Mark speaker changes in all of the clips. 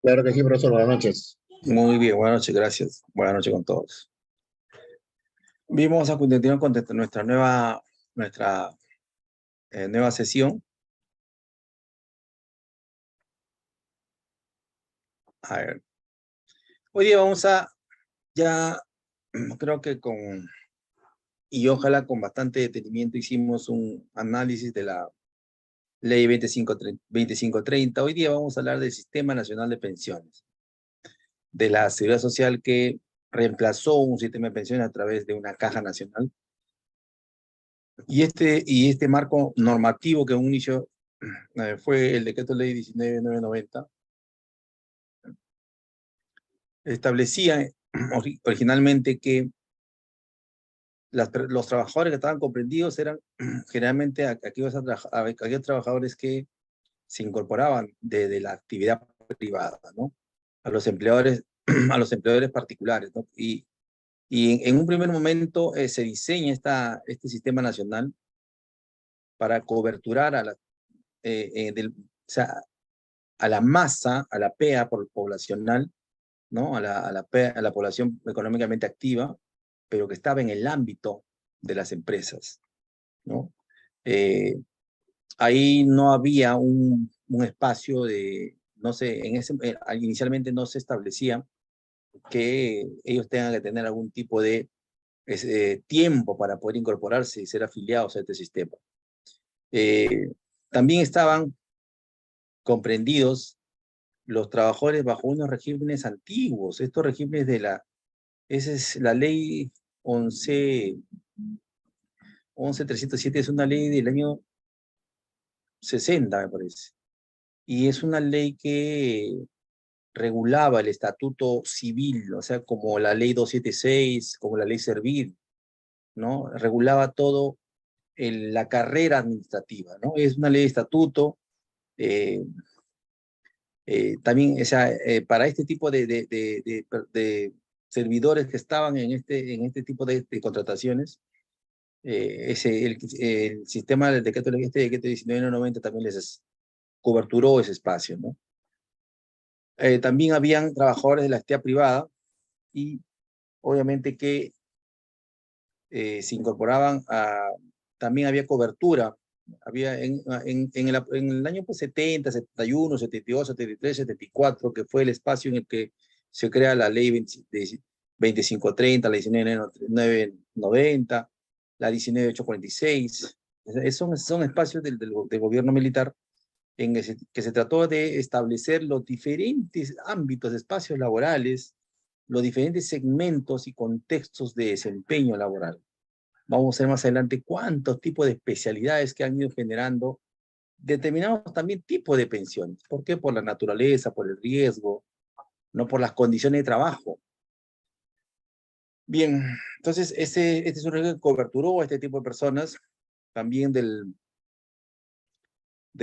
Speaker 1: Claro que sí, profesor. Buenas noches.
Speaker 2: Muy bien, buenas noches, gracias. Buenas noches con todos. Bien, vamos a continuar con nuestra nueva sesión. A ver, hoy día vamos a, ya creo que y ojalá con bastante detenimiento hicimos un análisis de la ley 2530. Hoy día vamos a hablar del Sistema Nacional de Pensiones, de la Seguridad Social que reemplazó un sistema de pensiones a través de una caja nacional. Y este marco normativo que en un inicio fue el decreto ley 19.990, establecía originalmente que los trabajadores que estaban comprendidos eran generalmente aquellos trabajadores que se incorporaban de la actividad privada, ¿no? A los empleadores, a los empleadores particulares, ¿no? Y en un primer momento se diseña este sistema nacional para coberturar o sea, a la masa, a la PEA poblacional, ¿no? A la población económicamente activa, pero que estaba en el ámbito de las empresas, ¿no? Eh, Ahí no había un espacio no sé, inicialmente no se establecía que ellos tengan que tener algún tipo de tiempo para poder incorporarse y ser afiliados a este sistema. Eh, También estaban comprendidos los trabajadores bajo unos regímenes antiguos. Estos regímenes esa es la ley 11.307, es una ley del año 60, me parece. Y es una ley que regulaba el estatuto civil, o sea, como la ley 276, como la ley Servil, ¿no? Regulaba todo la carrera administrativa, ¿no? Es una ley de estatuto. eh, También, o sea, para este tipo de servidores que estaban en este tipo de contrataciones, el sistema del decreto 1990 también les coberturó ese espacio, ¿no? También habían trabajadores de la actividad privada y obviamente que se incorporaban también había cobertura. Había en el año pues, 70, 71, 72, 73, 74, que fue el espacio en el que se crea la ley 2530, la 19.990, la 19.846. Son espacios del gobierno militar en que se trató de establecer los diferentes ámbitos de espacios laborales, los diferentes segmentos y contextos de desempeño laboral. Vamos a ver más adelante cuántos tipos de especialidades que han ido generando determinados también tipos de pensiones. ¿Por qué? Por la naturaleza, por el riesgo, no por las condiciones de trabajo. Bien, entonces este es un riesgo que coberturó a este tipo de personas, también del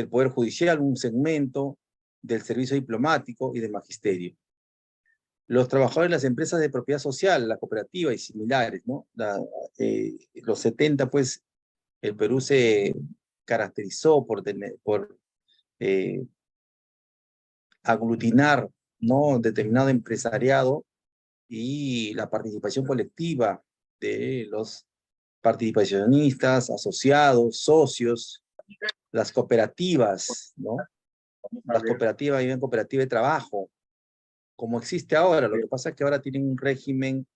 Speaker 2: Poder Judicial, un segmento del servicio diplomático y del magisterio. Los trabajadores de las empresas de propiedad social, la cooperativa y similares, ¿no? Los 70, pues, el Perú se caracterizó por aglutinar, ¿no? Determinado empresariado y la participación colectiva de los participacionistas, asociados, socios, las cooperativas, ¿no? Las cooperativas, viven cooperativa de trabajo, como existe ahora. Lo que pasa es que ahora tienen un régimen,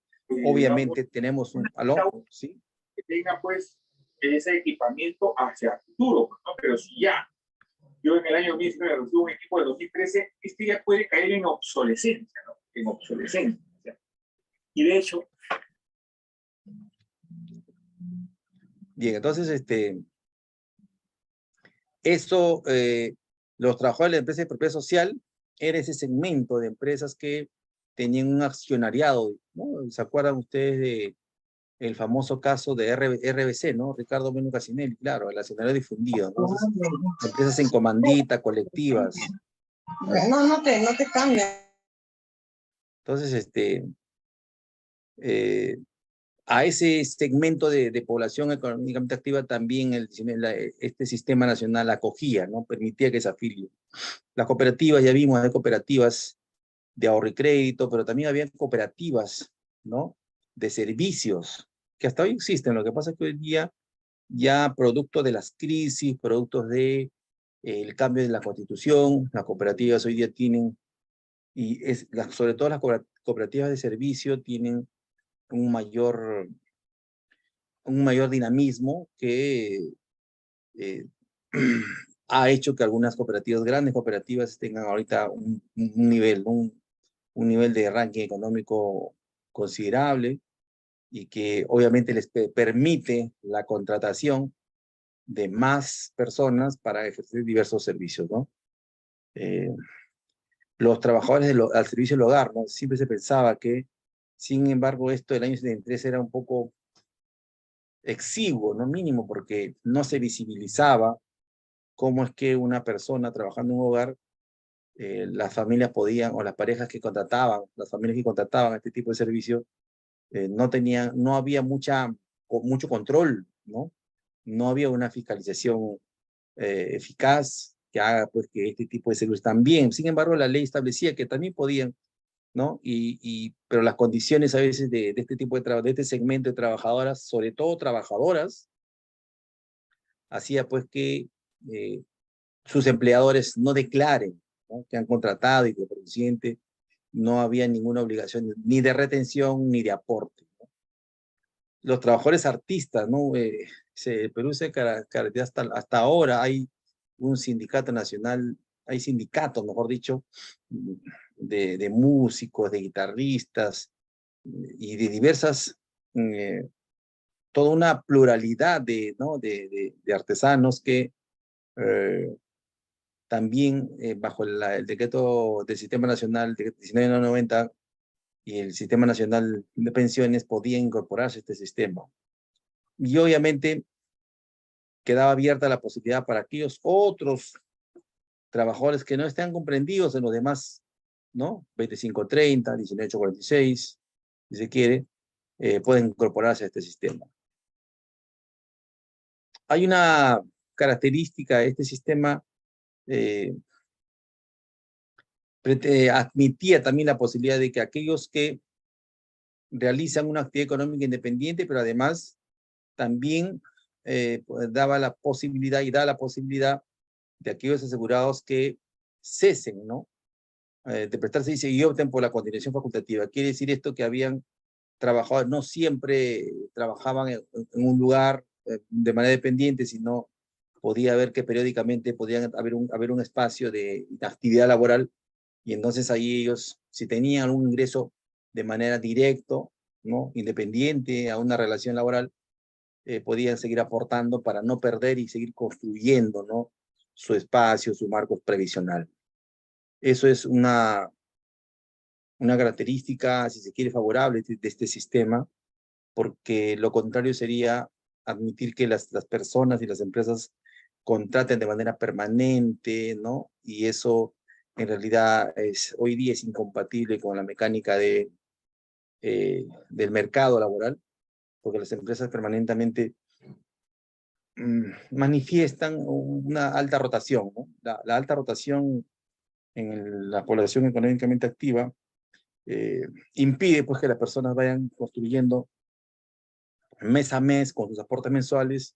Speaker 2: obviamente tenemos ¿aló? ¿Sí?
Speaker 3: Que tenga pues ese equipamiento hacia el futuro, ¿no? Pero si ya yo en el año 2019 recibo un equipo de 2013, este ya puede caer en obsolescencia, ¿no? En obsolescencia. Y de hecho...
Speaker 2: Bien, entonces, los trabajadores de la empresa de propiedad social era ese segmento de empresas que tenían un accionariado, ¿no? ¿Se acuerdan ustedes de el famoso caso de RBC, ¿no? Ricardo Menu Casinelli, claro, el accionario difundido, ¿no? Entonces, empresas en comandita, colectivas.
Speaker 4: No te cambia.
Speaker 2: Entonces, a ese segmento de población económicamente activa también este sistema nacional acogía, ¿no? Permitía que se afilie. Las cooperativas, ya vimos, hay cooperativas de ahorro y crédito, pero también había cooperativas, ¿no? De servicios, que hasta hoy existen. Lo que pasa es que hoy día, ya producto de las crisis, productos de el cambio de la constitución, las cooperativas hoy día tienen, sobre todo las cooperativas de servicio, tienen un mayor dinamismo que eh, ha hecho que algunas cooperativas, grandes cooperativas, tengan ahorita un nivel de ranking económico considerable y que obviamente les permite la contratación de más personas para ejercer diversos servicios, ¿no? Los trabajadores al servicio del hogar, ¿no? Siempre se pensaba que, sin embargo, esto del año 73 era un poco exiguo, ¿no? Mínimo, porque no se visibilizaba cómo es que una persona trabajando en un hogar, las familias podían, o las parejas que contrataban, las familias que contrataban este tipo de servicio, no había mucho control, ¿no? No había una fiscalización eficaz que haga pues que este tipo de servicios también. Sin embargo, la ley establecía que también podían, ¿no? Pero las condiciones a veces de este tipo de trabajo, de este segmento de trabajadoras, sobre todo trabajadoras, hacía pues que sus empleadores no declaren, ¿no? Que han contratado y que por consiguiente no había ninguna obligación ni de retención ni de aporte, ¿no? Los trabajadores artistas, ¿no? Perú se caracteriza hasta ahora, hay un sindicato nacional, hay sindicatos, mejor dicho, de músicos, de guitarristas y de diversas, toda una pluralidad ¿no? de artesanos que también bajo el decreto del Sistema Nacional de 1990 y el Sistema Nacional de Pensiones podían incorporarse a este sistema. Y obviamente quedaba abierta la posibilidad para aquellos otros trabajadores que no estén comprendidos en los demás, ¿no? 2530, 1846, si se quiere, pueden incorporarse a este sistema. Hay una característica de este sistema, admitía también la posibilidad de que aquellos que realizan una actividad económica independiente, pero además también pues daba la posibilidad de aquellos asegurados que cesen, ¿no? De prestar servicio y opten por la continuación facultativa. Quiere decir esto que habían trabajadores, no siempre trabajaban en un lugar de manera dependiente, sino podía haber que periódicamente podían haber un espacio de actividad laboral y entonces ahí ellos, si tenían algún ingreso de manera directo, ¿no? Independiente a una relación laboral, podían seguir aportando para no perder y seguir construyendo, ¿no? Su espacio, su marco previsional. Eso es una característica, si se quiere, favorable de este sistema, porque lo contrario sería admitir que las personas y las empresas contraten de manera permanente, ¿no? Y eso en realidad hoy día es incompatible con la mecánica del mercado laboral, porque las empresas permanentemente manifiestan una alta rotación, ¿no? La alta rotación en la población económicamente activa impide pues que las personas vayan construyendo mes a mes con sus aportes mensuales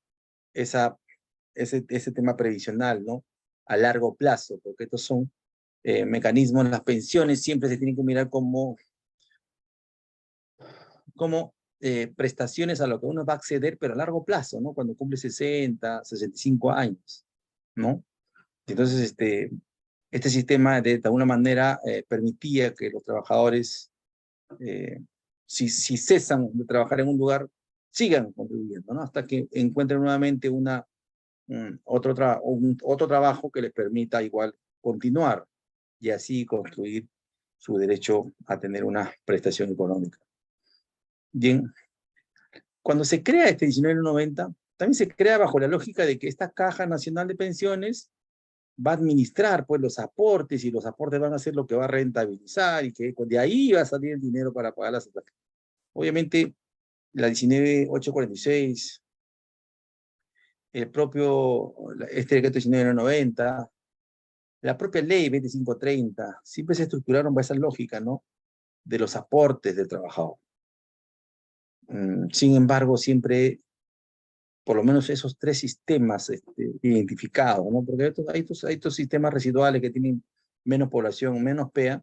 Speaker 2: ese tema previsional, ¿no? A largo plazo, porque estos son mecanismos, las pensiones siempre se tienen que mirar como prestaciones a lo que uno va a acceder, pero a largo plazo, ¿no? Cuando cumple 60, 65 años, ¿no? Entonces, este sistema de alguna manera permitía que los trabajadores, si cesan de trabajar en un lugar, sigan contribuyendo, ¿no? Hasta que encuentren nuevamente otro trabajo que les permita igual continuar y así construir su derecho a tener una prestación económica. Bien, cuando se crea este 1990, también se crea bajo la lógica de que esta Caja Nacional de Pensiones va a administrar pues los aportes y los aportes van a ser lo que va a rentabilizar y que de ahí va a salir el dinero para pagar las tasas. Obviamente, la 19.846, este decreto 1990, La propia ley 2530 siempre se estructuraron bajo esa lógica, ¿no? De los aportes del trabajador. Sin embargo, siempre, por lo menos esos tres sistemas identificados, ¿no? Porque hay estos sistemas residuales que tienen menos población, menos PEA,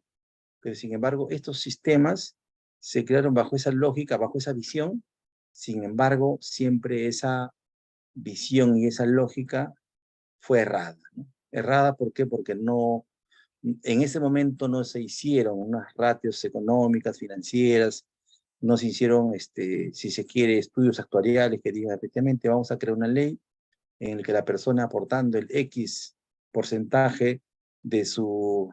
Speaker 2: pero sin embargo, estos sistemas se crearon bajo esa lógica, bajo esa visión. Sin embargo, siempre esa visión y esa lógica fue errada, ¿no? Errada, ¿por qué? Porque no, en ese momento no se hicieron unas ratios económicas, financieras, no se hicieron, si se quiere, estudios actuariales que digan, efectivamente, vamos a crear una ley en la que la persona aportando el X porcentaje de su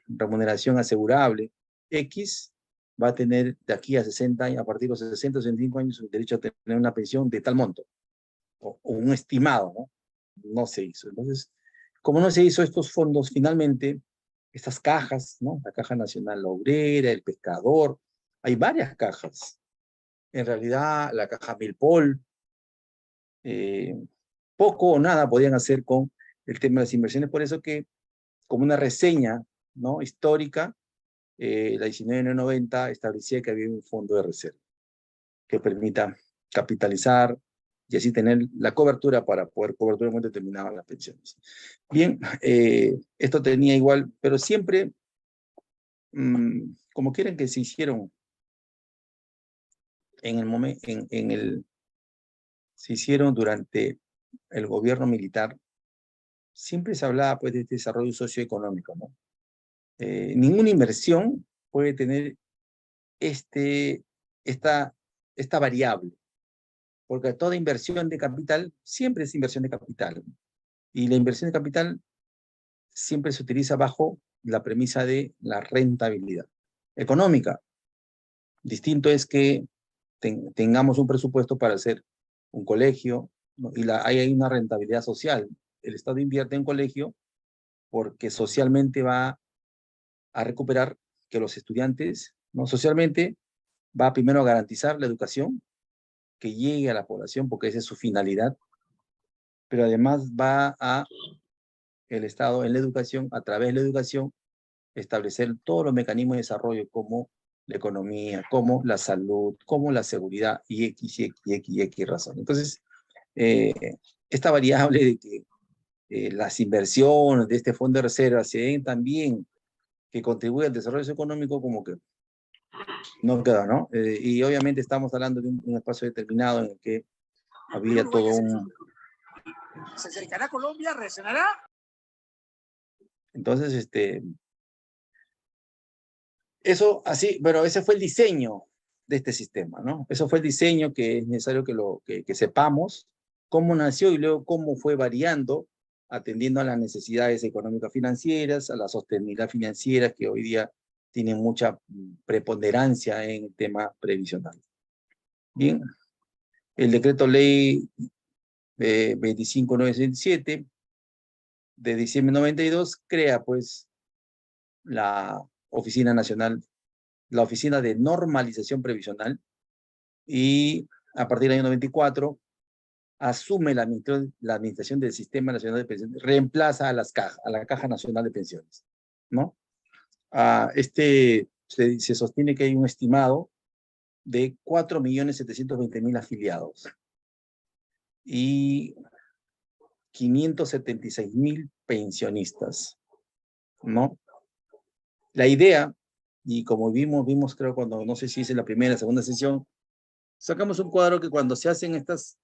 Speaker 2: remuneración asegurable, X, va a tener de aquí a 60 años, a partir de los 60 o 65 años, el derecho a tener una pensión de tal monto, o un estimado, ¿no? No se hizo. Entonces, como no se hizo estos fondos, finalmente, estas cajas, ¿no? La Caja Nacional Obrera, el Pescador, hay varias cajas. En realidad, la Caja Milpol, poco o nada podían hacer con el tema de las inversiones. Por eso que, como una reseña, ¿no? Histórica, la 1990 establecía que había un fondo de reserva que permita capitalizar y así tener la cobertura para poder cobertura en un momento determinado las pensiones. Bien, esto tenía igual, pero siempre, como quieren que se hicieron en el momento, se hicieron durante el gobierno militar, siempre se hablaba pues de este desarrollo socioeconómico, ¿no? Ninguna inversión puede tener esta variable, porque toda inversión de capital siempre es inversión de capital, y la inversión de capital siempre se utiliza bajo la premisa de la rentabilidad económica. Distinto es que tengamos un presupuesto para hacer un colegio, ¿no? Y ahí hay una rentabilidad social. El Estado invierte en un colegio porque socialmente va a recuperar que los estudiantes, ¿no? Socialmente va primero a garantizar la educación, que llegue a la población, porque esa es su finalidad, pero además va a el Estado en la educación, a través de la educación, establecer todos los mecanismos de desarrollo como la economía, como la salud, como la seguridad y X razón. Entonces, esta variable de que las inversiones de este fondo de reserva se den también que contribuye al desarrollo económico, como que no queda, ¿no? Y obviamente estamos hablando de un espacio determinado en el que había todo un...
Speaker 5: ¿Se acercará a Colombia? ¿Reaccionará?
Speaker 2: Entonces, eso así, pero ese fue el diseño de este sistema, ¿no? Eso fue el diseño que es necesario que sepamos cómo nació y luego cómo fue variando, atendiendo a las necesidades económicas financieras, a la sostenibilidad financiera que hoy día tiene mucha preponderancia en el tema previsional. Bien, el decreto ley 25967 de diciembre de 92 crea pues la Oficina Nacional, la Oficina de Normalización Previsional, y a partir del año 94 asume la administración del Sistema Nacional de Pensiones, reemplaza a la Caja Nacional de Pensiones, ¿no? Se sostiene que hay un estimado de 4.720.000 afiliados y 576.000 pensionistas, ¿no? La idea, y como vimos creo cuando, no sé si es en la primera o segunda sesión, sacamos un cuadro que cuando se hacen estas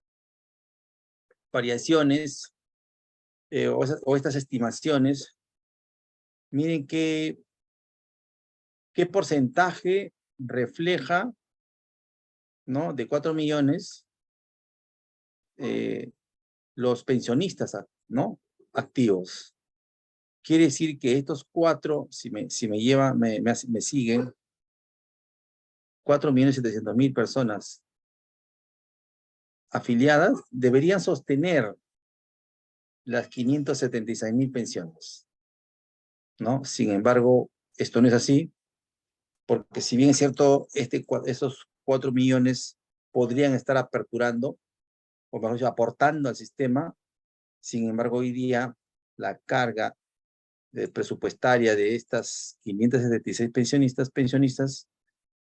Speaker 2: variaciones o estas estimaciones, miren qué porcentaje refleja, ¿no? De 4 millones los pensionistas, ¿no? Activos. Quiere decir que estos 4, si me siguen, 4.700.000 personas afiliadas deberían sostener las 576.000 pensiones, ¿no? Sin embargo, esto no es así, porque si bien es cierto, esos 4 millones podrían estar aperturando, o mejor dicho, aportando al sistema, sin embargo, hoy día la carga presupuestaria de estas 576 pensionistas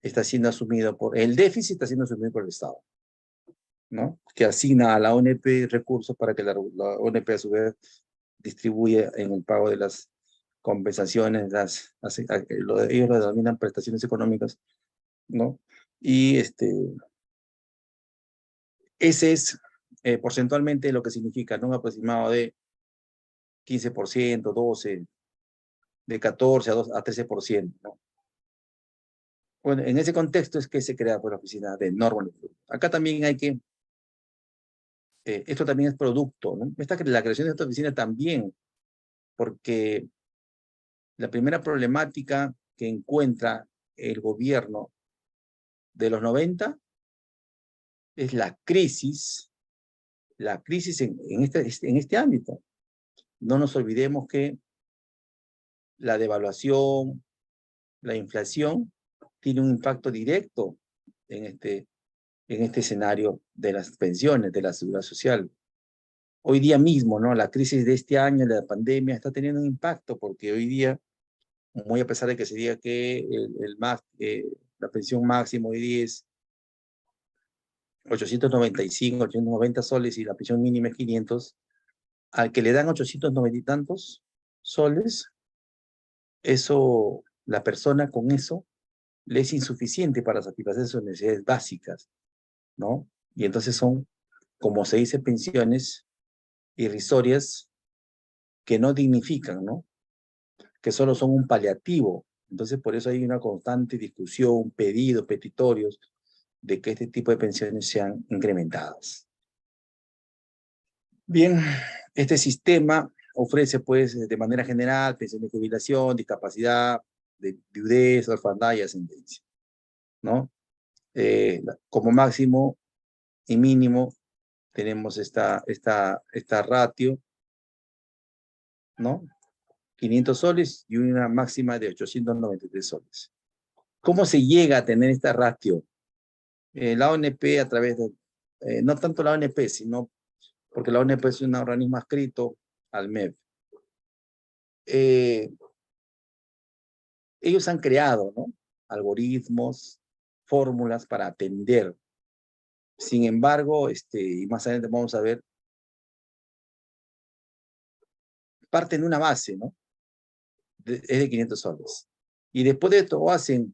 Speaker 2: está siendo asumido el déficit está siendo asumido por el Estado, ¿no? Que asigna a la ONP recursos para que la ONP a su vez distribuye en el pago de las compensaciones, ellos lo denominan prestaciones económicas, ¿no? Y ese es porcentualmente lo que significa, ¿no? Un aproximado de 15%, 12%, de 14 a 13%, ¿no? Bueno, en ese contexto es que se crea por la oficina de Norman. Acá también hay que, esto también es producto, ¿no? La creación de esta oficina también, porque la primera problemática que encuentra el gobierno de los 90 es la crisis en este ámbito. No nos olvidemos que la devaluación, la inflación, tiene un impacto directo en este escenario de las pensiones, de la seguridad social. Hoy día mismo, ¿no? La crisis de este año, la pandemia, está teniendo un impacto porque hoy día, muy a pesar de que se diga que la pensión máxima hoy día es 895, 890 soles y la pensión mínima es 500, al que le dan 890 y tantos soles, eso, la persona con eso le es insuficiente para satisfacer sus necesidades básicas, ¿no? Y entonces son, como se dice, pensiones irrisorias que no dignifican, ¿no? Que solo son un paliativo. Entonces, por eso hay una constante discusión, petitorios, de que este tipo de pensiones sean incrementadas. Bien, este sistema ofrece, pues, de manera general, pensión de jubilación, discapacidad, de viudez, orfandad y ascendencia, ¿no? Como máximo y mínimo tenemos esta ratio, ¿no? 500 soles y una máxima de 893 soles. ¿Cómo se llega a tener esta ratio? La ONP a través de, no tanto la ONP, sino porque la ONP es un organismo adscrito al MEP. Ellos han creado, ¿no? Algoritmos, fórmulas para atender. Sin embargo, y más adelante vamos a ver, parten de una base, ¿no? Es de 500 soles. Y después de esto hacen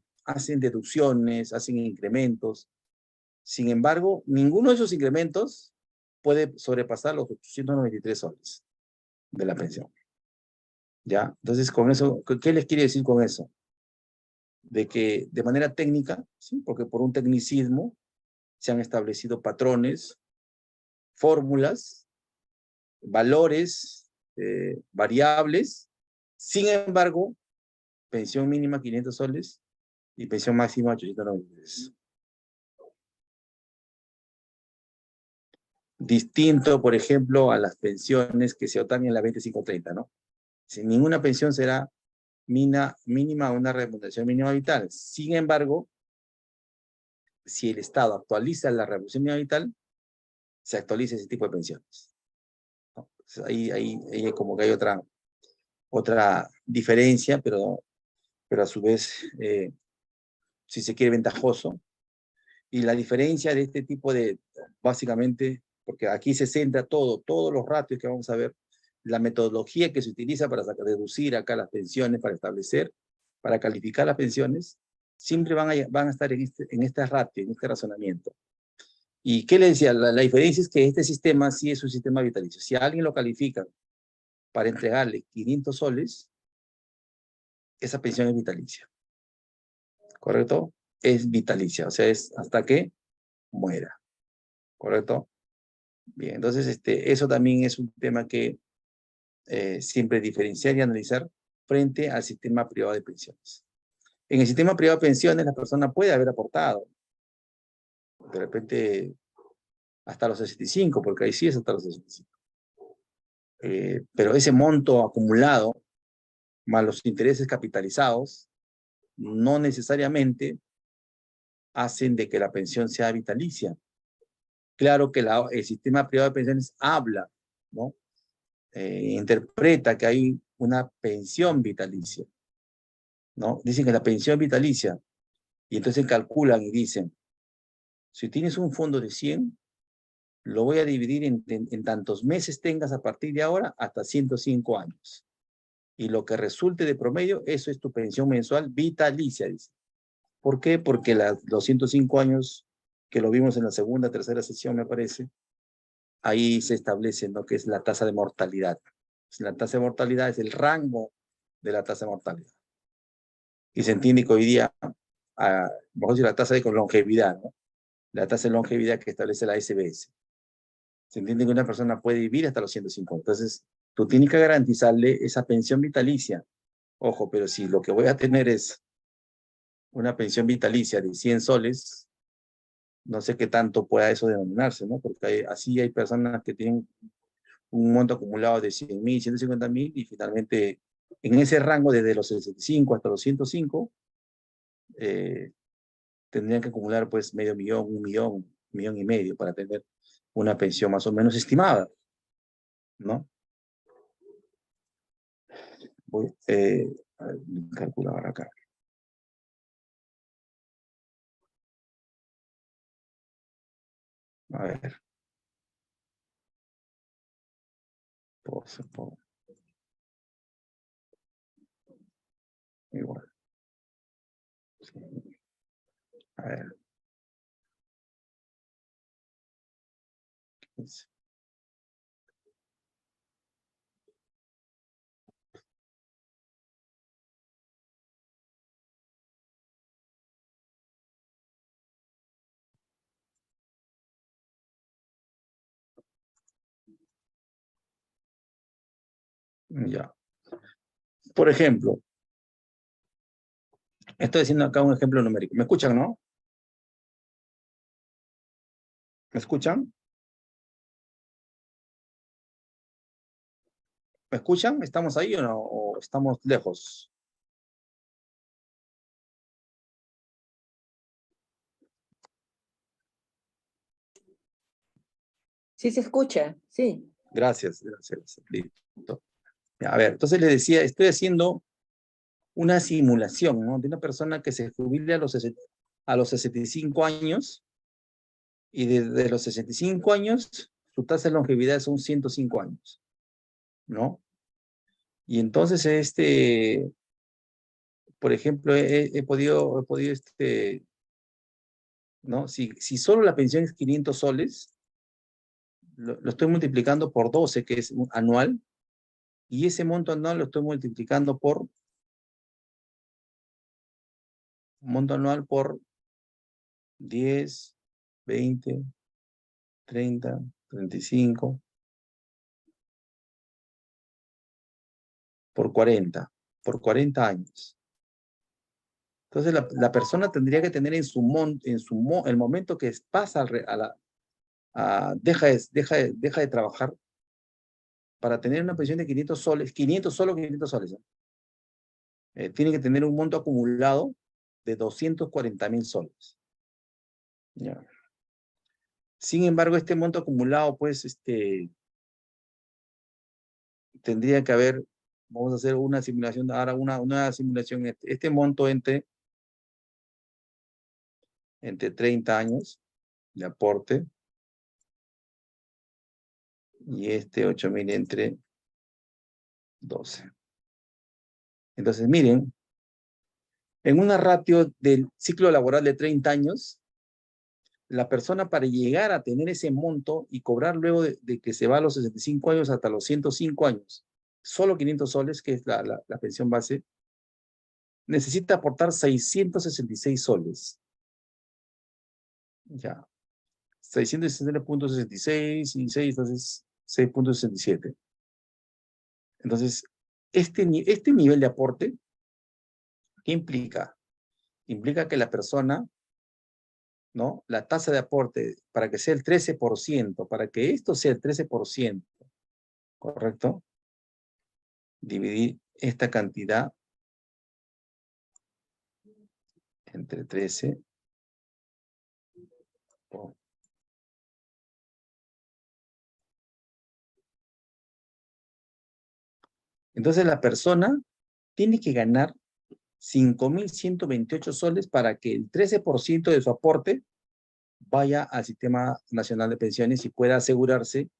Speaker 2: deducciones, hacen incrementos. Sin embargo, ninguno de esos incrementos puede sobrepasar los 893 soles de la pensión. ¿Ya? Entonces, con eso, ¿qué les quiere decir con eso? De que de manera técnica, ¿sí? Porque por un tecnicismo se han establecido patrones, fórmulas, valores, variables. Sin embargo, pensión mínima 500 soles y pensión máxima 893. Distinto, por ejemplo, a las pensiones que se otorgan en la 2530, ¿no? Si ninguna pensión será mínima a una remuneración mínima vital. Sin embargo, si el Estado actualiza la remuneración mínima vital, se actualiza ese tipo de pensiones, ¿no? Entonces, ahí como que hay otra diferencia, pero a su vez, si se quiere, ventajoso. Y la diferencia de este tipo de, básicamente, porque aquí se centra todos los ratios que vamos a ver, la metodología que se utiliza para deducir acá las pensiones, para establecer, para calificar las pensiones, siempre van a estar en este ratio, en este razonamiento. ¿Y qué le decía? La diferencia es que este sistema sí es un sistema vitalicio. Si a alguien lo califican para entregarle 500 soles, esa pensión es vitalicia. ¿Correcto? Es vitalicia, o sea, es hasta que muera. ¿Correcto? Bien, entonces eso también es un tema que siempre diferenciar y analizar frente al sistema privado de pensiones. En el sistema privado de pensiones la persona puede haber aportado, de repente hasta los 65, porque ahí sí es hasta los 65. Pero ese monto acumulado, más los intereses capitalizados, no necesariamente hacen de que la pensión sea vitalicia. Claro que el sistema privado de pensiones habla, ¿no? Interpreta que hay una pensión vitalicia, ¿no? Dicen que la pensión vitalicia, y entonces calculan y dicen, si tienes un fondo de 100, lo voy a dividir en tantos meses tengas a partir de ahora hasta 105 años. Y lo que resulte de promedio, eso es tu pensión mensual vitalicia, dice. ¿Por qué? Porque los 105 años, que lo vimos en la segunda, tercera sesión, me parece, ahí se establece lo que es la tasa de mortalidad. La tasa de mortalidad es el rango de la tasa de mortalidad. Y se entiende que hoy día, mejor decir, la tasa de longevidad, ¿no? La tasa de longevidad que establece la SBS. Se entiende que una persona puede vivir hasta los 105. Entonces, tú tienes que garantizarle esa pensión vitalicia. Ojo, pero si lo que voy a tener es una pensión vitalicia de 100 soles, no sé qué tanto pueda eso denominarse, ¿no? Porque así hay personas que tienen un monto acumulado de 100.000, 150.000 y finalmente en ese rango desde los 65 hasta los 105 tendrían que acumular pues medio millón, 1.500.000 para tener una pensión más o menos estimada, ¿no? Voy a ver, calculador acá. A ver. Por igual. Sí. A ver. Ya. Por ejemplo, estoy haciendo acá un ejemplo numérico. ¿Me escuchan, no? ¿Me escuchan? ¿Me escuchan? ¿Estamos ahí o no? ¿O estamos lejos?
Speaker 6: Sí se escucha, sí.
Speaker 2: Gracias, gracias. Listo. A ver, entonces les decía, estoy haciendo una simulación, ¿no? De una persona que se jubile a los 65 años y desde los 65 años su tasa de longevidad son 105 años, ¿no? Y entonces, por ejemplo, he podido, ¿no? Si solo la pensión es 500 soles, lo estoy multiplicando por 12, que es anual, y ese monto anual lo estoy multiplicando por monto anual por 10, 20, 30, 35, por 40 años. Entonces la persona tendría que tener el momento que pasa deja de trabajar para tener una pensión de 500 soles, 500 soles, ¿no? Tiene que tener un monto acumulado de 240.000 soles. Ya. Sin embargo, este monto acumulado, pues, tendría que haber, vamos a hacer una simulación, ahora una simulación, este monto entre 30 años de aporte y 8.000 entre 12. Entonces, miren, en una ratio del ciclo laboral de 30 años, la persona para llegar a tener ese monto y cobrar luego de que se va a los 65 años hasta los 105 años, solo 500 soles, que es la pensión base, necesita aportar 666 soles. Ya. 660.66 y 6, entonces 6.67. Entonces, este nivel de aporte, ¿qué implica? Implica que la persona, ¿no? La tasa de aporte, para que sea el 13%, para que esto sea el 13%, ¿correcto? Dividir esta cantidad entre 13 por Entonces la persona tiene que ganar 5.128 soles para que el 13% de su aporte vaya al Sistema Nacional de Pensiones y pueda asegurarse.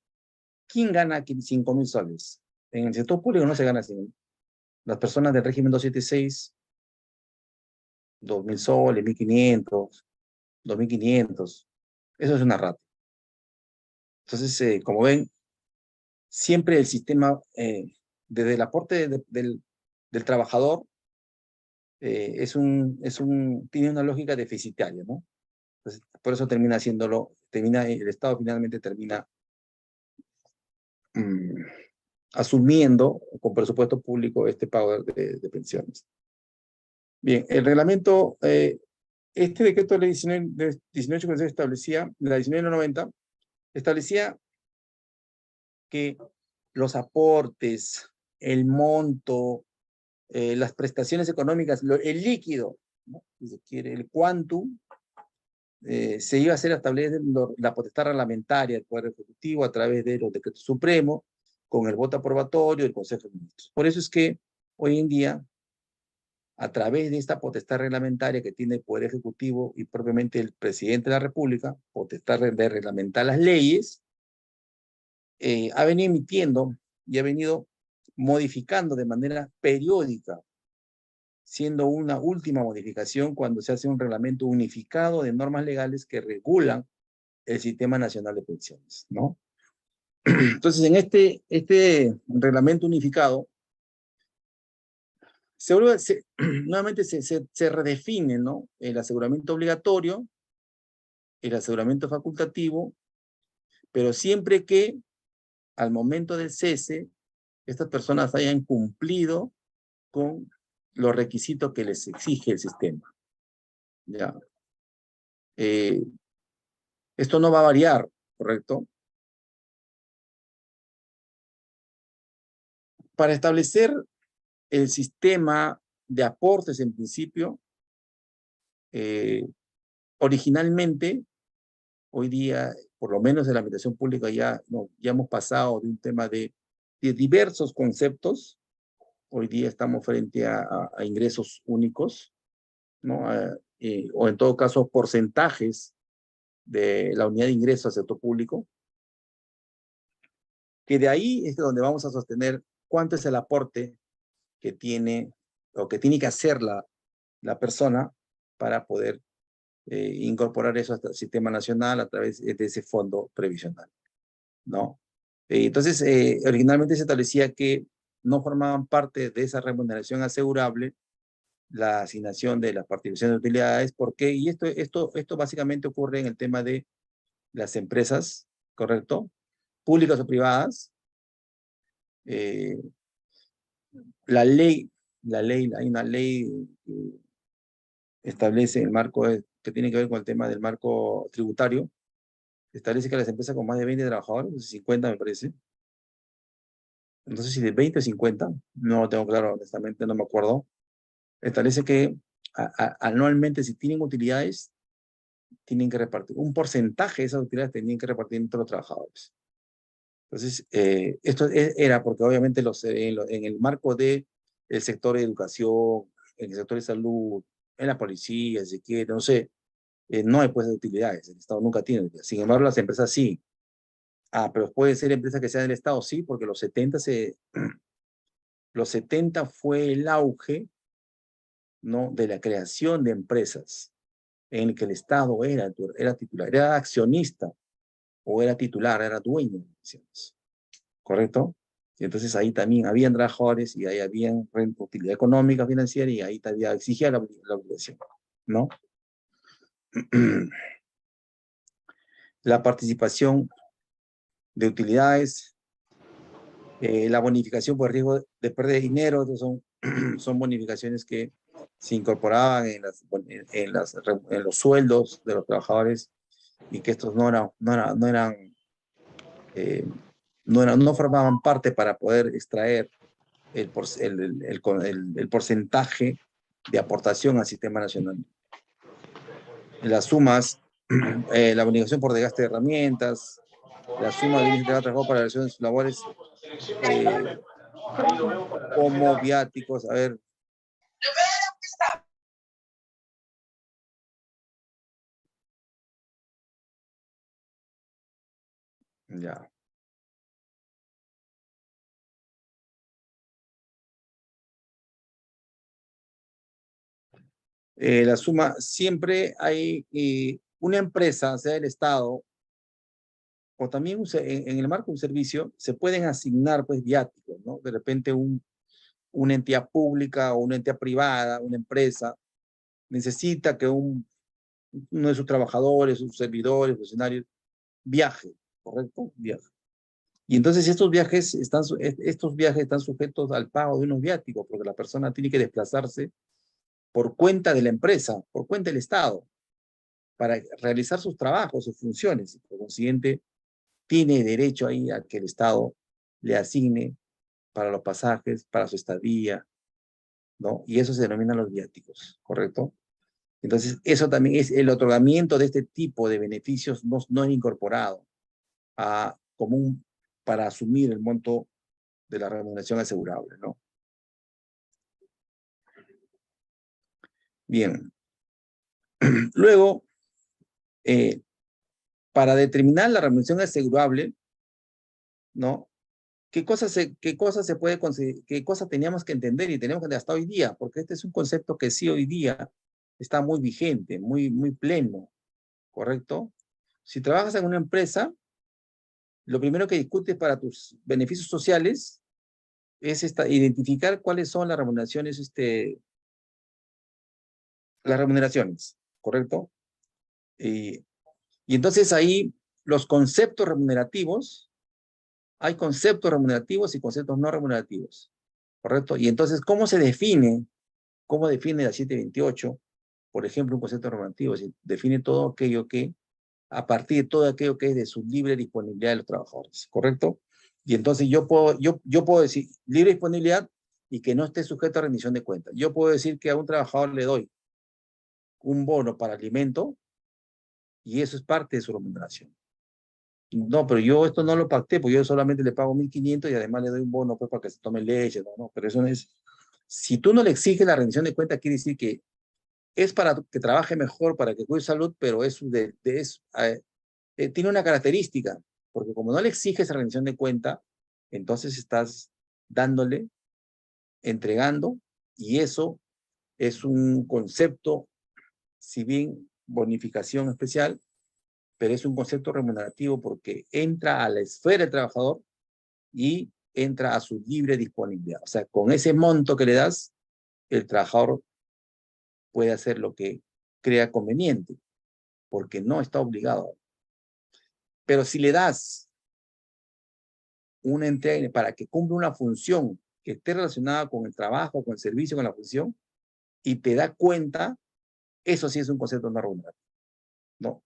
Speaker 2: ¿Quién gana aquí 5.000 soles? En el sector público no se gana 100.000. Las personas del régimen 276, 2.000 soles, 1.500, 2.500. Eso es una rata. Entonces, como ven, siempre el sistema, desde el aporte del trabajador, tiene una lógica deficitaria, ¿no? Entonces, por eso termina haciéndolo, el Estado finalmente termina asumiendo con presupuesto público este pago de pensiones. Bien, el reglamento, este decreto de ley 18 establecía, la 1990, establecía que los aportes, el monto, las prestaciones económicas, el líquido, ¿no? Si se quiere, el quantum, se iba a hacer a través de la potestad reglamentaria del Poder Ejecutivo a través de los decretos supremos, con el voto aprobatorio del Consejo de Ministros. Por eso es que hoy en día, a través de esta potestad reglamentaria que tiene el Poder Ejecutivo y propiamente el Presidente de la República, potestad de reglamentar las leyes, ha venido emitiendo y ha venido modificando de manera periódica, siendo una última modificación cuando se hace un reglamento unificado de normas legales que regulan el Sistema Nacional de Pensiones, ¿no? Entonces, en este reglamento unificado, nuevamente se redefine, ¿no? El aseguramiento obligatorio, el aseguramiento facultativo, pero siempre que al momento del cese, estas personas hayan cumplido con los requisitos que les exige el sistema. ¿Ya? Esto no va a variar, ¿correcto? Para establecer el sistema de aportes en principio, originalmente, hoy día, por lo menos en la administración pública ya hemos pasado de un tema de diversos conceptos. Hoy día estamos frente a ingresos únicos, ¿no? O en todo caso porcentajes de la unidad de ingreso al sector público, que de ahí es donde vamos a sostener cuánto es el aporte que tiene o que tiene que hacer la persona para poder incorporar eso hasta el sistema nacional a través de ese fondo previsional, ¿no? Entonces, originalmente se establecía que no formaban parte de esa remuneración asegurable la asignación de las participaciones de utilidades. ¿Por qué? Y esto básicamente ocurre en el tema de las empresas, ¿correcto? Públicas o privadas. Hay una ley que establece el marco que tiene que ver con el tema del marco tributario. Establece que las empresas con más de 20 trabajadores, 50 me parece, no sé si de 20 o 50, no lo tengo claro, honestamente, no me acuerdo. Establece que anualmente, si tienen utilidades, tienen que repartir un porcentaje de esas utilidades, tenían que repartir entre los trabajadores. Entonces, esto era porque obviamente en el marco del sector de educación, en el sector de salud, en la policía, si quiere, no sé, no hay pues de utilidades, el Estado nunca tiene utilidades. Sin embargo, las empresas sí. Pero puede ser empresas que sean del Estado, sí, porque los 70 fue el auge, ¿no? De la creación de empresas en el que el Estado era titular, era accionista, o era titular, era dueño de acciones, ¿correcto? Y entonces ahí también habían trabajadores y ahí habían utilidad económica, financiera, y ahí también exigía la obligación, ¿no? La participación de utilidades, la bonificación por riesgo de pérdida de dinero, son bonificaciones que se incorporaban en los sueldos de los trabajadores y que estos no formaban parte para poder extraer el porcentaje de aportación al sistema nacional. Las sumas, la bonificación por desgaste de herramientas, la suma de bienes de trabajo para la realización de sus labores
Speaker 3: Ahí lo veo con la
Speaker 2: como
Speaker 3: tarjeta.
Speaker 2: viáticos, a ver. Ya. La suma, siempre hay una empresa, sea el Estado, o también en el marco de un servicio, se pueden asignar pues viáticos, ¿no? De repente una entidad pública o una entidad privada, una empresa, necesita que uno de sus trabajadores, sus servidores, funcionarios, viaje, ¿correcto? Viaje. Y entonces estos viajes están sujetos al pago de unos viáticos, porque la persona tiene que desplazarse por cuenta de la empresa, por cuenta del Estado, para realizar sus trabajos, sus funciones. Por consiguiente, tiene derecho ahí a que el Estado le asigne para los pasajes, para su estadía, ¿no? Y eso se denomina los viáticos, ¿correcto? Entonces, eso también es el otorgamiento de este tipo de beneficios no es incorporado para asumir el monto de la remuneración asegurable, ¿no? Bien. Luego, para determinar la remuneración asegurable, ¿no? ¿Qué cosas se puede conseguir? ¿Qué cosas teníamos que entender y tenemos que hasta hoy día? Porque este es un concepto que sí hoy día está muy vigente, muy pleno, ¿correcto? Si trabajas en una empresa, lo primero que discutes para tus beneficios sociales es identificar cuáles son las remuneraciones, ¿correcto? Y entonces ahí los conceptos remunerativos, hay conceptos remunerativos y conceptos no remunerativos, ¿correcto? Y entonces, ¿cómo define la 728, por ejemplo, un concepto remunerativo? Define todo aquello que, a partir de todo aquello que es de su libre disponibilidad de los trabajadores, ¿correcto? Y entonces yo puedo decir libre disponibilidad y que no esté sujeto a rendición de cuentas. Yo puedo decir que a un trabajador le doy un bono para alimento y eso es parte de su remuneración. No, pero yo esto no lo pacté, porque yo solamente le pago 1.500 y además le doy un bono pues, para que se tome leche, no, pero eso no es. Si tú no le exiges la rendición de cuentas, quiere decir que es para que trabaje mejor, para que cuide su salud, pero tiene una característica, porque como no le exiges esa rendición de cuenta, entonces estás dándole, entregando, y eso es un concepto, si bien bonificación especial, pero es un concepto remunerativo porque entra a la esfera del trabajador y entra a su libre disponibilidad. O sea, con ese monto que le das, el trabajador puede hacer lo que crea conveniente, porque no está obligado. Pero si le das una entrega para que cumpla una función que esté relacionada con el trabajo, con el servicio, con la función, y te da cuenta, eso sí es un concepto no remunerativo, ¿no?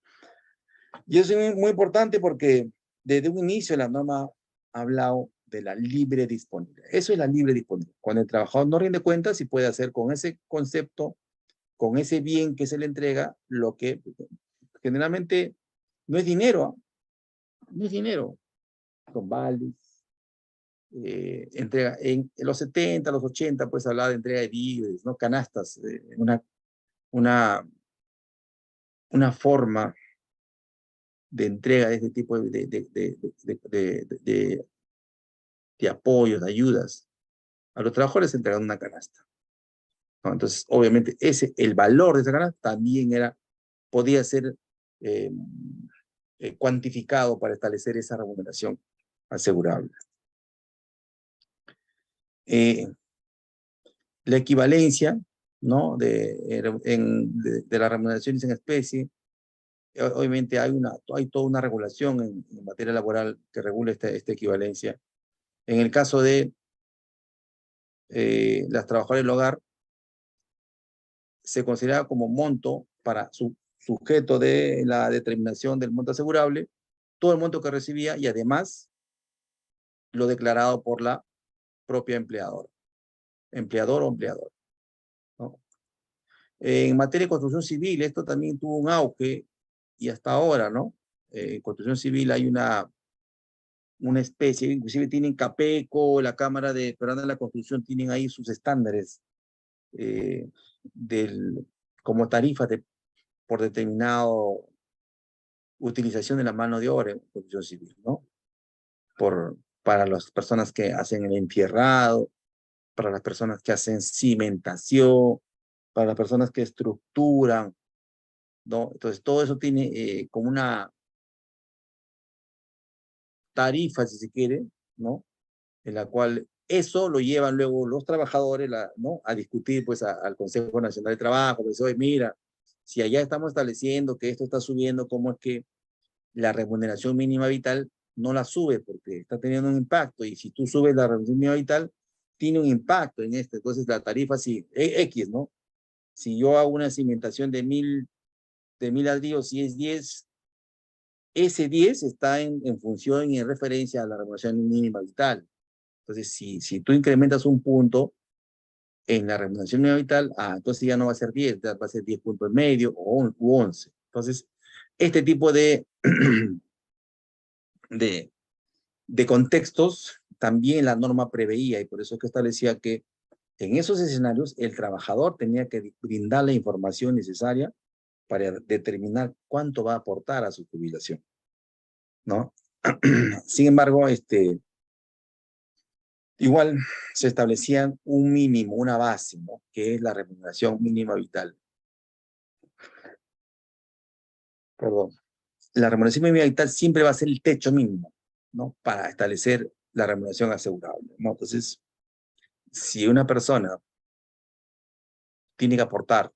Speaker 2: Y eso es muy importante porque desde un inicio la norma ha hablado de la libre disponibilidad. Eso es la libre disponibilidad. Cuando el trabajador no rinde cuentas y puede hacer con ese concepto, con ese bien que se le entrega, lo que generalmente no es dinero, no es dinero, son vales, entrega, en los 70, los 80, pues hablaba de entrega de víveres, ¿no? Canastas, una forma de entrega de este tipo de apoyos, de ayudas. A los trabajadores se entregan una canasta, ¿no? Entonces, obviamente, el valor de esa canasta también podía ser cuantificado para establecer esa remuneración asegurable. La equivalencia, ¿no? de las remuneraciones en especie, obviamente hay toda una regulación en materia laboral que regula esta equivalencia. En el caso de las trabajadoras del hogar, se considera como monto para su sujeto de la determinación del monto asegurable, todo el monto que recibía y además lo declarado por la propia empleador o empleador, ¿no? En materia de construcción civil, esto también tuvo un auge y hasta ahora, ¿no? En construcción civil hay una especie, inclusive tienen Capeco, la Cámara Peruana de la Construcción, tienen ahí sus estándares eh, como tarifas por determinado utilización de la mano de obra en construcción civil, ¿no? Para las personas que hacen el entierrado, para las personas que hacen cimentación, para las personas que estructuran, ¿no? Entonces, todo eso tiene como una tarifa, si se quiere, ¿no? En la cual eso lo llevan luego los trabajadores, ¿no? A discutir, pues, al Consejo Nacional de Trabajo, pues, oye, mira, si allá estamos estableciendo que esto está subiendo, ¿cómo es que la remuneración mínima vital no la sube? Porque está teniendo un impacto, y si tú subes la remuneración mínima vital, tiene un impacto en esto. Entonces, la tarifa, sí, X, ¿no? Si yo hago una cimentación de 1000 ladrillos, si es 10, ese 10 está en función y en referencia a la remuneración mínima vital. Entonces, si tú incrementas un punto en la remuneración mínima vital, entonces ya no va a ser 10, va a ser 10 puntos y medio u 11. Entonces, este tipo de, de contextos también la norma preveía, y por eso es que establecía que en esos escenarios el trabajador tenía que brindar la información necesaria para determinar cuánto va a aportar a su jubilación, ¿no? Sin embargo, igual se establecía un mínimo, una base, ¿no? Que es la remuneración mínima vital. Perdón. La remuneración mínima vital siempre va a ser el techo mínimo, ¿no? Para establecer la remuneración asegurable, ¿no? Entonces, si una persona tiene que aportar,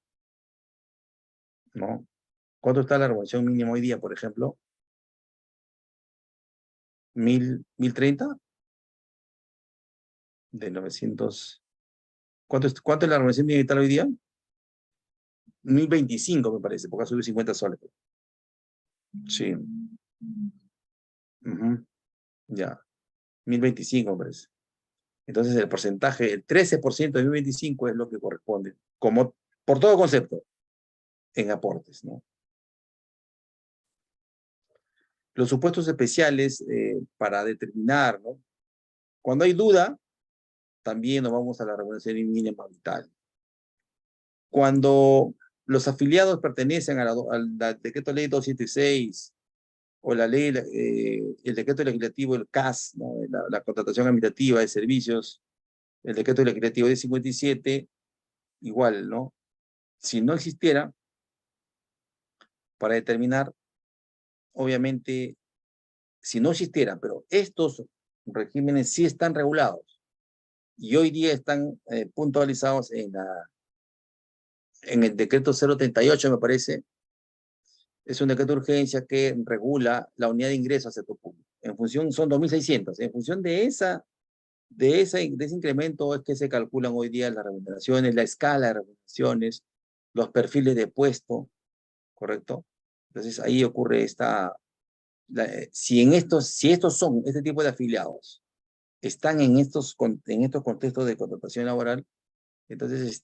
Speaker 2: ¿no? ¿Cuánto está la remuneración mínima hoy día, por ejemplo? ¿1030? De 900. ¿Cuánto es la remuneración mínima vital hoy día? 1025, me parece, porque ha subido 50 soles. Sí. Ya. 1025, me parece. Entonces, el porcentaje, el 13% de 1025 es lo que corresponde, como por todo concepto, en aportes, ¿no? Los supuestos especiales para determinar, ¿no? Cuando hay duda, también nos vamos a la remuneración mínima vital. Cuando los afiliados pertenecen al decreto ley 276 o la ley, el decreto legislativo, el CAS, ¿no? La contratación administrativa de servicios, el decreto legislativo de 57, igual, ¿no? Si no existiera, para determinar, obviamente, si no existieran, pero estos regímenes sí están regulados y hoy día están puntualizados en el decreto 038, me parece. Es un decreto de urgencia que regula la unidad de ingreso al sector público. En función, son 2.600. En función de ese incremento es que se calculan hoy día las remuneraciones, la escala de remuneraciones, los perfiles de puesto, ¿correcto? Entonces ahí ocurre si este tipo de afiliados están en estos contextos de contratación laboral, entonces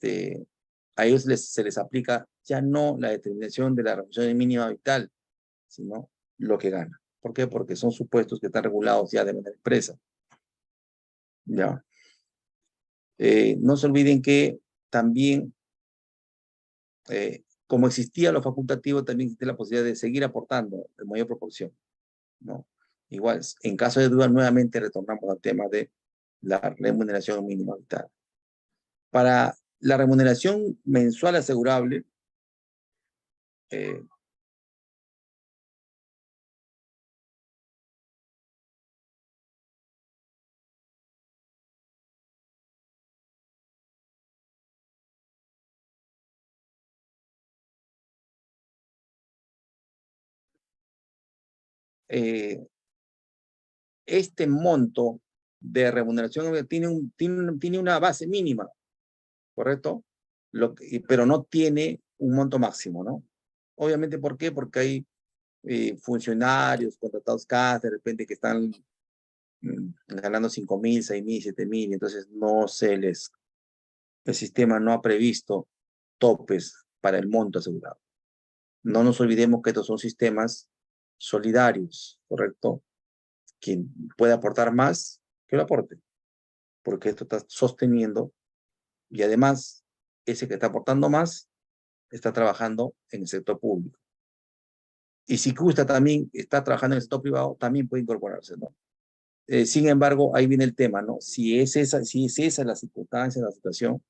Speaker 2: a ellos se les aplica ya no la determinación de la remuneración mínima vital, sino lo que gana. ¿Por qué? Porque son supuestos que están regulados ya de manera expresa. Ya. No se olviden que también, como existía lo facultativo, también existe la posibilidad de seguir aportando en mayor proporción, ¿no? Igual, en caso de duda, nuevamente retornamos al tema de la remuneración mínima vital. Para la remuneración mensual asegurable, este monto de remuneración tiene una base mínima, ¿correcto? Pero no tiene un monto máximo, ¿no? Obviamente, ¿por qué? Porque hay funcionarios contratados CAS, de repente, que están ganando 5.000, 6.000, 7.000, entonces el sistema no ha previsto topes para el monto asegurado. No nos olvidemos que estos son sistemas solidarios, ¿correcto? quien puede aportar más, que lo aporte, porque esto está sosteniendo y además ese que está aportando más está trabajando en el sector público. Y si gusta también está trabajando en el sector privado, también puede incorporarse, ¿no? Sin embargo, ahí viene el tema, ¿no? Si es esa la circunstancia, la situación,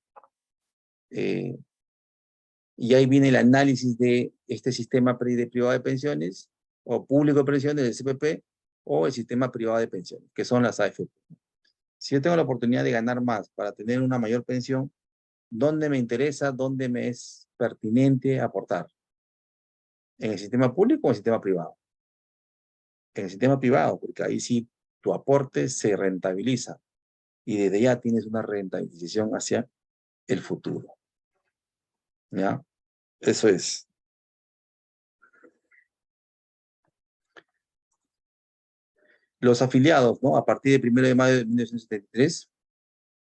Speaker 2: y ahí viene el análisis de este sistema privado de pensiones, o público de pensiones, el CPP, o el sistema privado de pensiones, que son las AFP. Si yo tengo la oportunidad de ganar más para tener una mayor pensión, ¿dónde me interesa, dónde me es pertinente aportar? ¿En el sistema público o en el sistema privado? En el sistema privado, porque ahí sí tu aporte se rentabiliza y desde ya tienes una rentabilización hacia el futuro. ¿Ya? Eso es. Los afiliados, ¿no? A partir del 1 de mayo de 1973,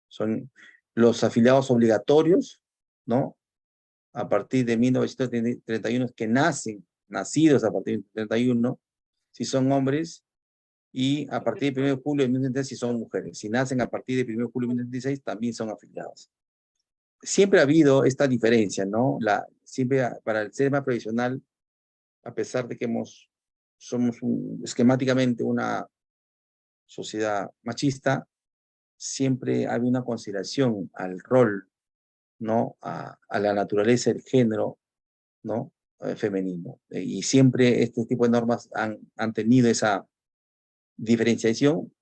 Speaker 2: son los afiliados obligatorios, ¿no? A partir de 1931, que nacidos a partir de 31, si son hombres, y a partir del 1 de julio de 1973, si son mujeres. Si nacen a partir del 1 de julio de 1976, también son afiliados. Siempre ha habido esta diferencia, ¿no? Siempre para el sistema previsional, a pesar de que somos esquemáticamente una sociedad machista, siempre hay una consideración al rol, ¿no? A la naturaleza del género, ¿no? Femenino. Y siempre este tipo de normas han tenido esa diferenciación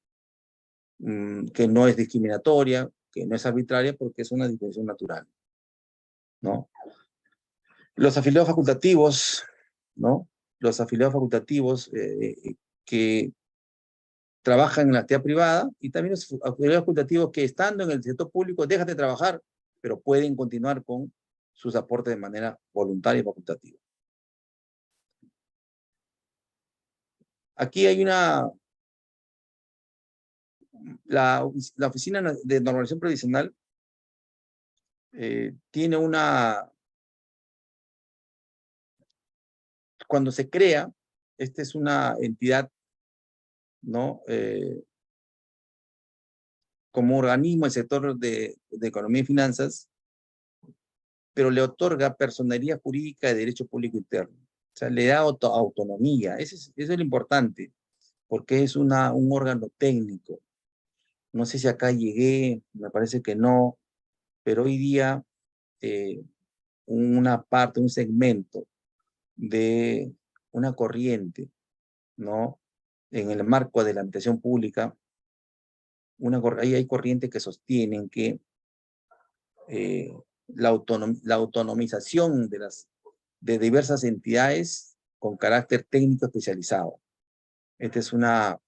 Speaker 2: que no es discriminatoria, que no es arbitraria, porque es una diferenciación natural, ¿no? Los afiliados facultativos, ¿no? Los afiliados facultativos que trabajan en la actividad privada, y también los afiliados facultativos que estando en el sector público dejan de trabajar, pero pueden continuar con sus aportes de manera voluntaria y facultativa. Aquí hay la Oficina de Normalización Previsional tiene cuando se crea, esta es una entidad, ¿no? Como organismo del sector de economía y finanzas, pero le otorga personería jurídica de derecho público interno. O sea, le da autonomía. Eso es lo importante, porque es un órgano técnico. No sé si acá llegué, me parece que no, pero hoy día una parte, un segmento de una corriente, ¿no? En el marco de la administración pública, ahí hay corrientes que sostienen que la autonomización de diversas entidades con carácter técnico especializado. Esta es una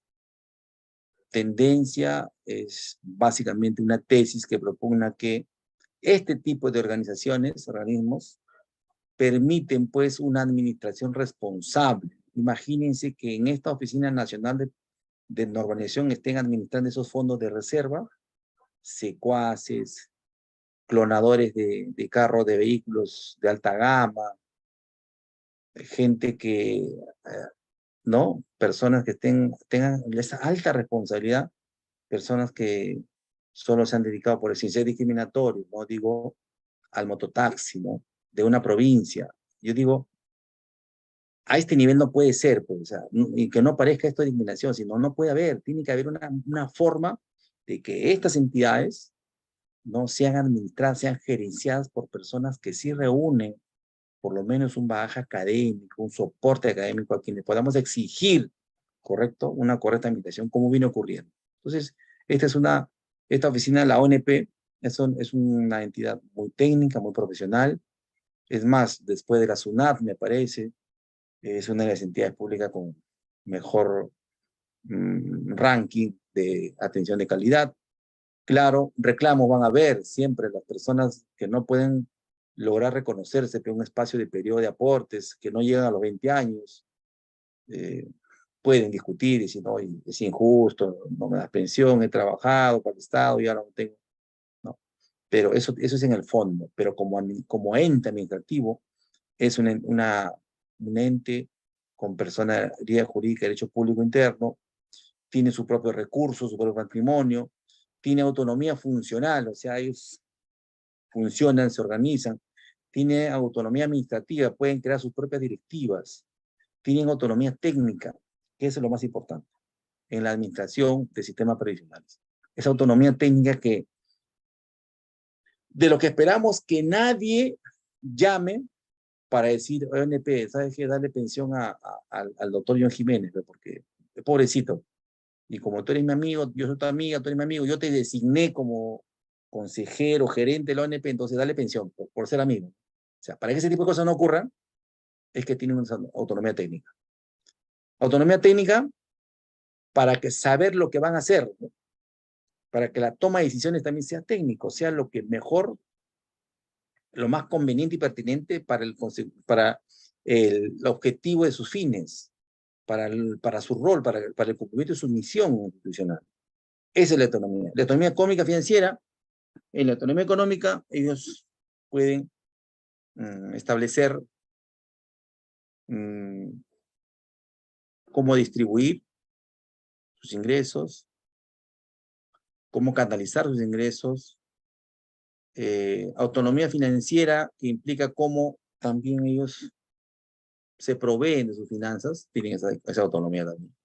Speaker 2: tendencia, es básicamente una tesis que propugna que este tipo de organismos, permiten pues una administración responsable. Imagínense que en esta Oficina Nacional de Normalización estén administrando esos fondos de reserva, secuaces, clonadores de carros, de vehículos de alta gama, gente que, ¿no? Personas que tengan esa alta responsabilidad, personas que solo se han dedicado por el sin ser discriminatorio, no digo al mototaxi, ¿no? De una provincia. Yo digo, a este nivel no puede ser, pues, o sea, y que no parezca esto de discriminación, sino no puede haber, tiene que haber una forma de que estas entidades no sean administradas, sean gerenciadas por personas que sí reúnen por lo menos un bagaje académico, un soporte académico a quienes podamos exigir, ¿correcto? Una correcta administración, como vino ocurriendo. Entonces, esta oficina, la ONP, es una entidad muy técnica, muy profesional. Es más, después de la SUNAT, me parece, es una de las entidades públicas con mejor ranking de atención de calidad. Claro, reclamos van a haber siempre las personas que no pueden lograr reconocerse que un espacio de periodo de aportes que no llegan a los 20 años, pueden discutir y si no, es injusto, no me das pensión, he trabajado para el Estado, ya no tengo. No. Pero eso es en el fondo, pero como ente administrativo, es un ente con personería jurídica de derecho público interno, tiene su propio recurso, su propio patrimonio, tiene autonomía funcional, o sea, ellos funcionan, se organizan, tiene autonomía administrativa, pueden crear sus propias directivas, tienen autonomía técnica, que eso es lo más importante, en la administración de sistemas previsionales. Esa autonomía técnica que, de lo que esperamos que nadie llame para decir, ONP, ¿sabes qué? Darle pensión al doctor John Jiménez, ¿no? Porque, pobrecito, y como tú eres mi amigo, yo soy tu amiga, tú eres mi amigo, yo te designé como consejero, gerente de la ONP, entonces dale pensión por ser amigo. O sea, para que ese tipo de cosas no ocurran, es que tienen una autonomía técnica. Autonomía técnica para que saber lo que van a hacer, ¿no? Para que la toma de decisiones también sea técnico, sea lo que mejor, lo más conveniente y pertinente para el objetivo de sus fines, para su rol, para el cumplimiento de su misión institucional. Esa es la autonomía. La autonomía económica financiera, en la autonomía económica, ellos pueden establecer cómo distribuir sus ingresos, cómo canalizar sus ingresos, autonomía financiera, que implica cómo también ellos se proveen de sus finanzas, tienen esa autonomía también.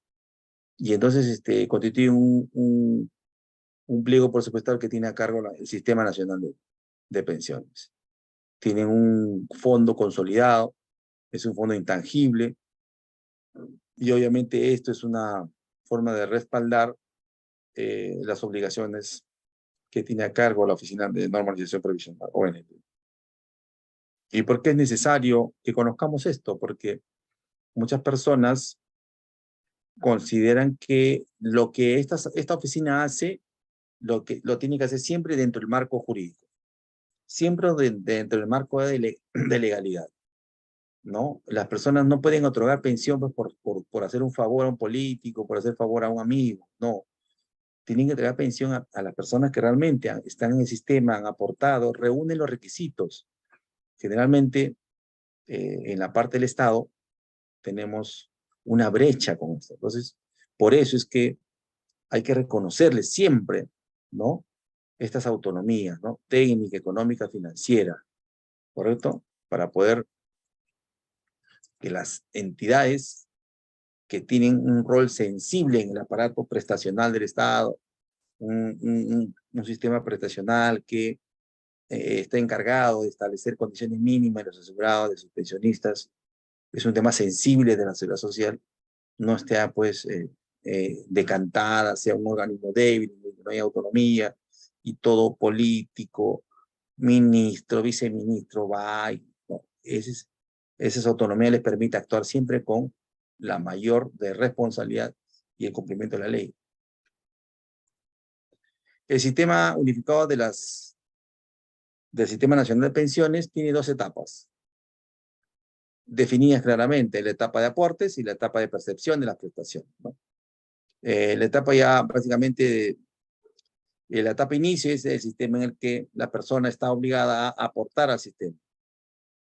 Speaker 2: Y entonces constituye un pliego presupuestario que tiene a cargo el Sistema Nacional de Pensiones. Tienen un fondo consolidado, es un fondo intangible, y obviamente esto es una forma de respaldar las obligaciones que tiene a cargo la Oficina de Normalización Previsional, ONP. ¿Y por qué es necesario que conozcamos esto? Porque muchas personas consideran que lo que esta oficina hace, lo tiene que hacer siempre dentro del marco jurídico, siempre dentro del marco de legalidad, ¿no? Las personas no pueden otorgar pensión pues, por hacer un favor a un político, por hacer favor a un amigo, no. Tienen que entregar pensión a las personas que realmente están en el sistema, han aportado, reúnen los requisitos. Generalmente, en la parte del Estado, tenemos una brecha con esto. Entonces, por eso es que hay que reconocerles siempre, ¿no? Estas autonomías, ¿no? Técnica, económica, financiera, ¿correcto? Para poder que las entidades que tienen un rol sensible en el aparato prestacional del Estado, un sistema prestacional que está encargado de establecer condiciones mínimas de los asegurados, de sus pensionistas, es un tema sensible de la seguridad social, no esté pues decantada, sea un organismo débil, no hay autonomía, y todo político, ministro, viceministro, va, no, esa autonomía les permite actuar siempre con la mayor de responsabilidad y el cumplimiento de la ley. El sistema unificado del Sistema Nacional de Pensiones tiene dos etapas definidas claramente, la etapa de aportes y la etapa de percepción de las prestaciones, ¿no? La etapa ya básicamente, la etapa inicio es el sistema en el que la persona está obligada a aportar al sistema.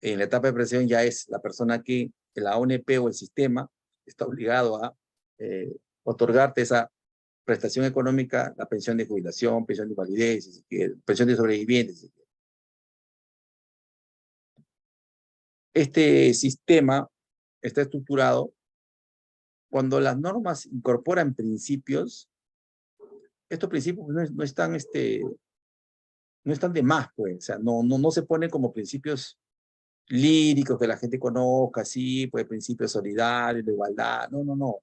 Speaker 2: En la etapa de percepción ya es la persona que la ONP o el sistema está obligado a otorgarte esa prestación económica, la pensión de jubilación, pensión de invalidez, pensión de sobrevivientes. Este sistema está estructurado cuando las normas incorporan principios. Estos principios no están de más, pues. O sea, no se ponen como principios líricos que la gente conozca, así, pues principios solidarios, de igualdad. No.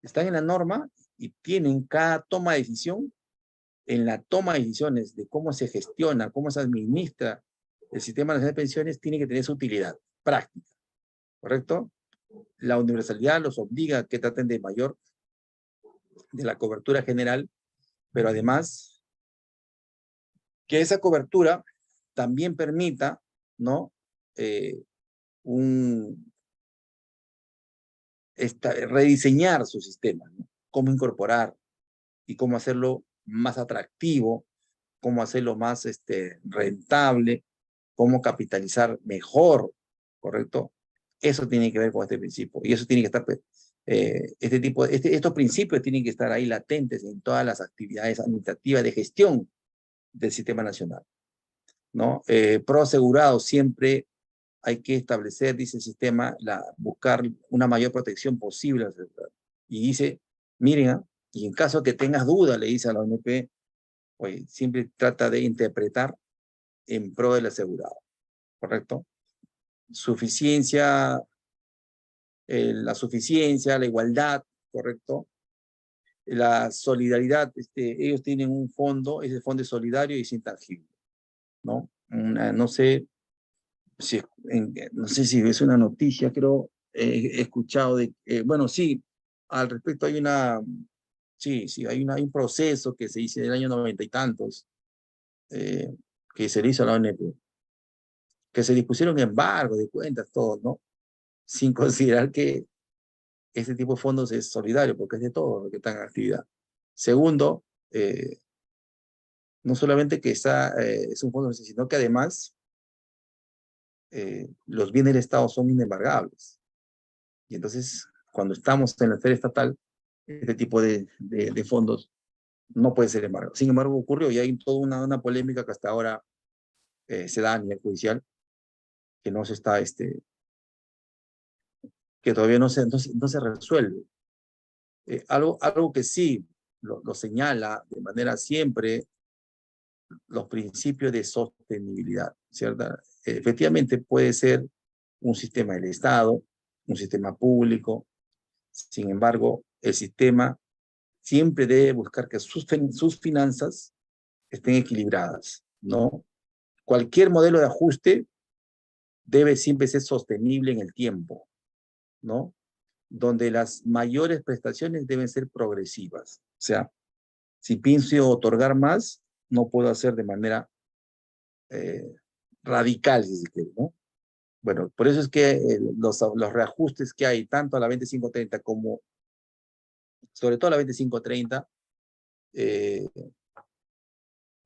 Speaker 2: Están en la norma y tienen cada toma de decisión, en la toma de decisiones de cómo se gestiona, cómo se administra el Sistema Nacional de Pensiones, tiene que tener su utilidad práctica, ¿correcto? La universalidad los obliga a que traten de la cobertura general, pero además que esa cobertura también permita, ¿no? Rediseñar su sistema, ¿no? Cómo incorporar y cómo hacerlo más atractivo, cómo hacerlo más rentable, cómo capitalizar mejor, ¿correcto? Eso tiene que ver con este principio y eso tiene que estar estos principios tienen que estar ahí latentes en todas las actividades administrativas de gestión del sistema nacional, ¿no? Pro asegurado siempre hay que establecer, dice el sistema, buscar una mayor protección posible al asegurado. Y dice, miren, y en caso que tengas duda, le dice a la ONP, oye, siempre trata de interpretar en pro del asegurado, ¿correcto? Suficiencia, la suficiencia, la igualdad, ¿correcto? La solidaridad, ellos tienen un fondo, ese fondo es solidario y es intangible, ¿no? No sé si es una noticia, creo, he escuchado bueno, sí, al respecto hay hay un proceso que se hizo en el año 90 y tantos, que se le hizo a la ONP, que se dispusieron embargos de cuentas, todos, ¿no? Sin considerar que este tipo de fondos es solidario, porque es de todos los que están en actividad. Segundo, no solamente que es un fondo, sino que además los bienes del Estado son inembargables. Y entonces, cuando estamos en la esfera estatal, este tipo de fondos no puede ser embargado. Sin embargo, ocurrió y hay toda una polémica que hasta ahora se da a nivel judicial, que no se está, que todavía no se resuelve. Algo que sí lo señala de manera siempre los principios de sostenibilidad, ¿cierto? Efectivamente puede ser un sistema del Estado, un sistema público, sin embargo, el sistema siempre debe buscar que sus finanzas estén equilibradas, ¿no? Cualquier modelo de ajuste debe siempre ser sostenible en el tiempo, ¿no? Donde las mayores prestaciones deben ser progresivas. O sea, si pienso otorgar más, no puedo hacer de manera radical, si se quiere, ¿no? Bueno, por eso es que los reajustes que hay, tanto a la 2530 como, sobre todo a la 2530, de